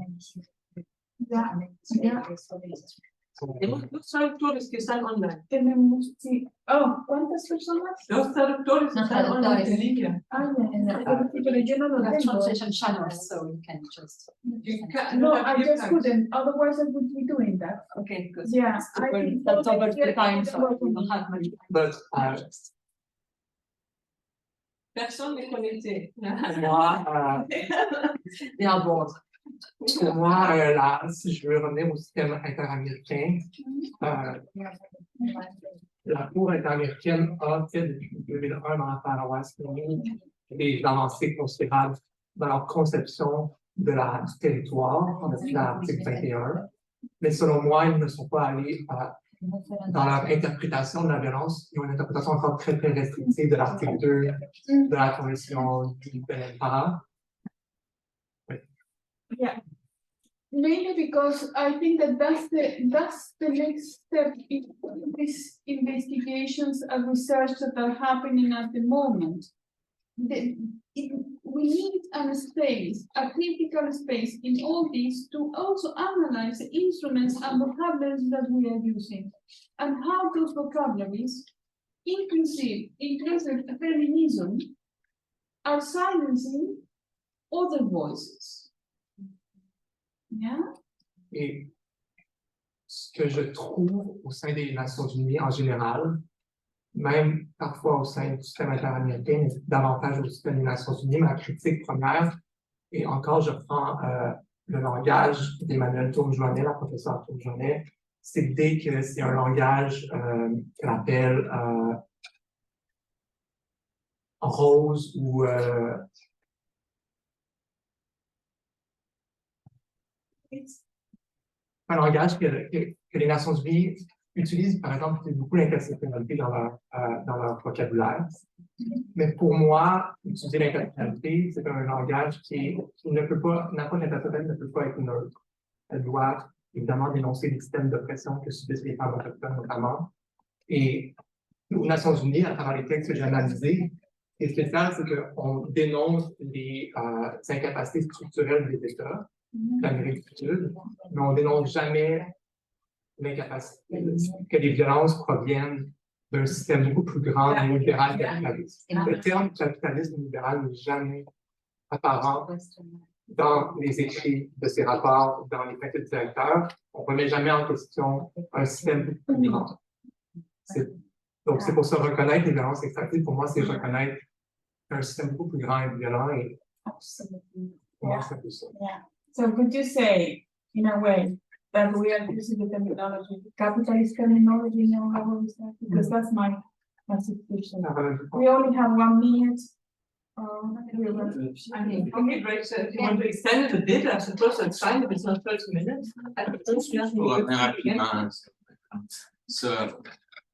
Dos traductores que están online. Tenemos, sí. Oh, ¿cuántas personas? Dos traductores que están online en línea. Pero yo no lo We have tengo. translation channels, so you can just. No, I just couldn't. Otherwise, I would be doing that. Okay, good. Yeah, I think That's over the yeah, time, so we don't have much. But, Personne n'est connecté. moi, They are bored. pour moi, si je veux revenir au système interaméricain, la Cour interaméricaine a fait depuis 2001 dans l'affaire Wasconi des avancées considérables dans leur conception du territoire, depuis l'article 21. Mais selon moi, ils ne sont pas allés dans leur interprétation de la violence. Ils ont une interprétation encore très, très restrictive de l'article 2 de la Convention du Benelpara. Yeah. Mainly because I think that's the next step in these investigations and research that are happening at the moment. We need a space, a critical space in all this to also analyze the instruments and vocabularies that we are using and how those vocabularies, inclusive feminism, are silencing other voices. Yeah. Et ce que je trouve au sein des Nations Unies en général, même parfois au sein du système interaméricain, mais davantage au système des Nations Unies, ma critique première, et encore je prends le langage d'Emmanuelle Tourme-Joannet, la professeure Tourme-Joannet, c'est l'idée que c'est un langage qu'elle appelle rose ou un langage que les Nations Unies utilisent, par exemple, beaucoup l'intersectionnalité dans leur vocabulaire. Mais pour moi, utiliser l'intersectionnalité, c'est un langage qui ne peut pas, une approche intersectionnelle ne peut pas être neutre. Elle doit évidemment dénoncer les systèmes d'oppression que subissent les femmes autochtones notamment. Et aux Nations Unies, à travers les textes que j'ai analysés, et ce qui est clair, c'est qu'on dénonce les incapacités structurelles des États d'Amérique du Sud, mais on dénonce jamais l'incapacité que les violences proviennent d'un système beaucoup plus grand libéral capitaliste. Le terme capitalisme libéral n'est jamais apparent dans les écrits de ces rapports, dans les principes directeurs. On ne remet jamais en question un système beaucoup plus grand. Donc, c'est pour se reconnaître les violences extractives. Pour moi, c'est reconnaître un système beaucoup plus grand et violent. Et pour moi, c'est un peu ça. So could you say, in a way, that we are using the terminology, capitalist terminology now, how is that? Because that's my situation. We only have 1 minute. I think it'd be great if you want to extend it a bit, I suppose that's fine if it's not 30 minutes. Pour revenir rapidement sur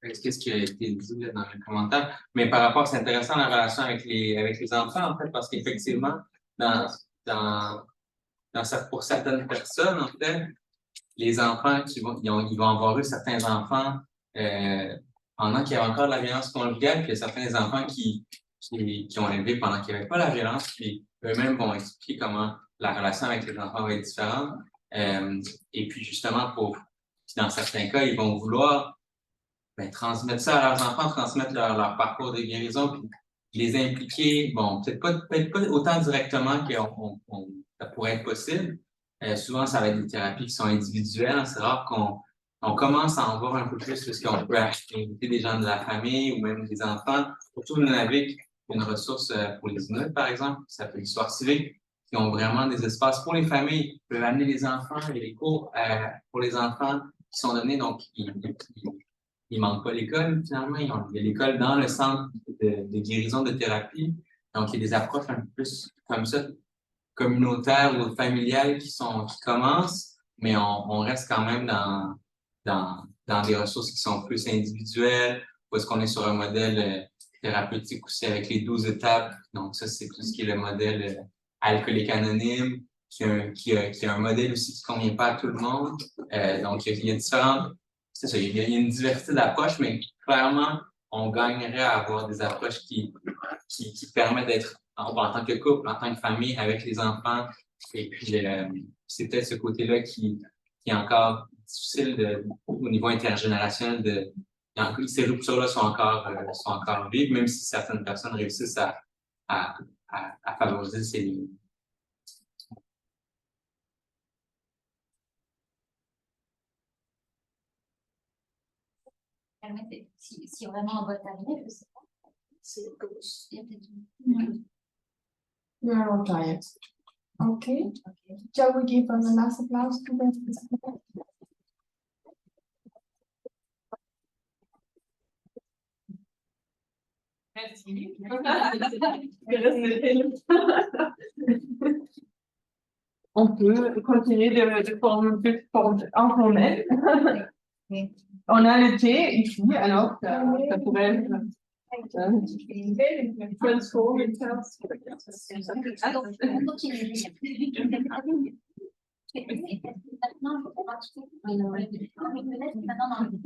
ce qui a été dit là, dans les commentaires, mais par rapport, c'est intéressant la relation avec les enfants, en fait, parce qu'effectivement, pour certaines personnes, en fait, les enfants ils vont avoir eu certains enfants pendant qu'il y avait encore de la violence conjugale, puis il y a certains enfants qui ont élevé pendant qu'il n'y avait pas la violence, puis eux-mêmes vont expliquer comment la relation avec les enfants va être différente. Et puis justement, dans certains cas, ils vont vouloir transmettre ça à leurs enfants, transmettre leur parcours de guérison, puis les impliquer, bon, peut-être pas autant directement que ça pourrait être possible. Souvent, ça va être des thérapies qui sont individuelles. C'est rare qu'on commence à en voir un peu plus parce qu'on peut inviter des gens de la famille ou même des enfants. Surtout le Nunavik, une ressource pour les Inuits, par exemple, ça s'appelle l'histoire civique, qui ont vraiment des espaces pour les familles, qui peuvent amener les enfants, il y a des cours pour les enfants qui sont donnés, donc ils manquent pas l'école, finalement. Il y a l'école dans le centre de guérison de thérapie. Donc, il y a des approches un peu plus comme ça, communautaires ou familiales qui commencent, mais on reste quand même dans des ressources qui sont plus individuelles, parce qu'on est sur un modèle thérapeutique aussi avec les 12 étapes. Donc, ça, c'est tout ce qui est le modèle alcoolique anonyme, qui est un modèle aussi qui ne convient pas à tout le monde. Donc, il y a différentes. C'est ça, il y a une diversité d'approches, mais clairement, on gagnerait à avoir des approches qui permettent d'être en tant que couple, en tant que famille, avec les enfants. Et puis, c'est peut-être ce côté-là qui est encore difficile au niveau intergénérationnel. Ces ruptures-là sont encore vives, même si certaines personnes réussissent à favoriser ces lignes. Si vraiment on va terminer, je sais pas. Il y a peut-être We are all tired. Okay. Shall we give a last applause to the Merci. On peut continuer de forme informelle. On a le thé ici, alors ça pourrait transform itself. on continue. Maintenant, je vais rajouter. Maintenant, dans le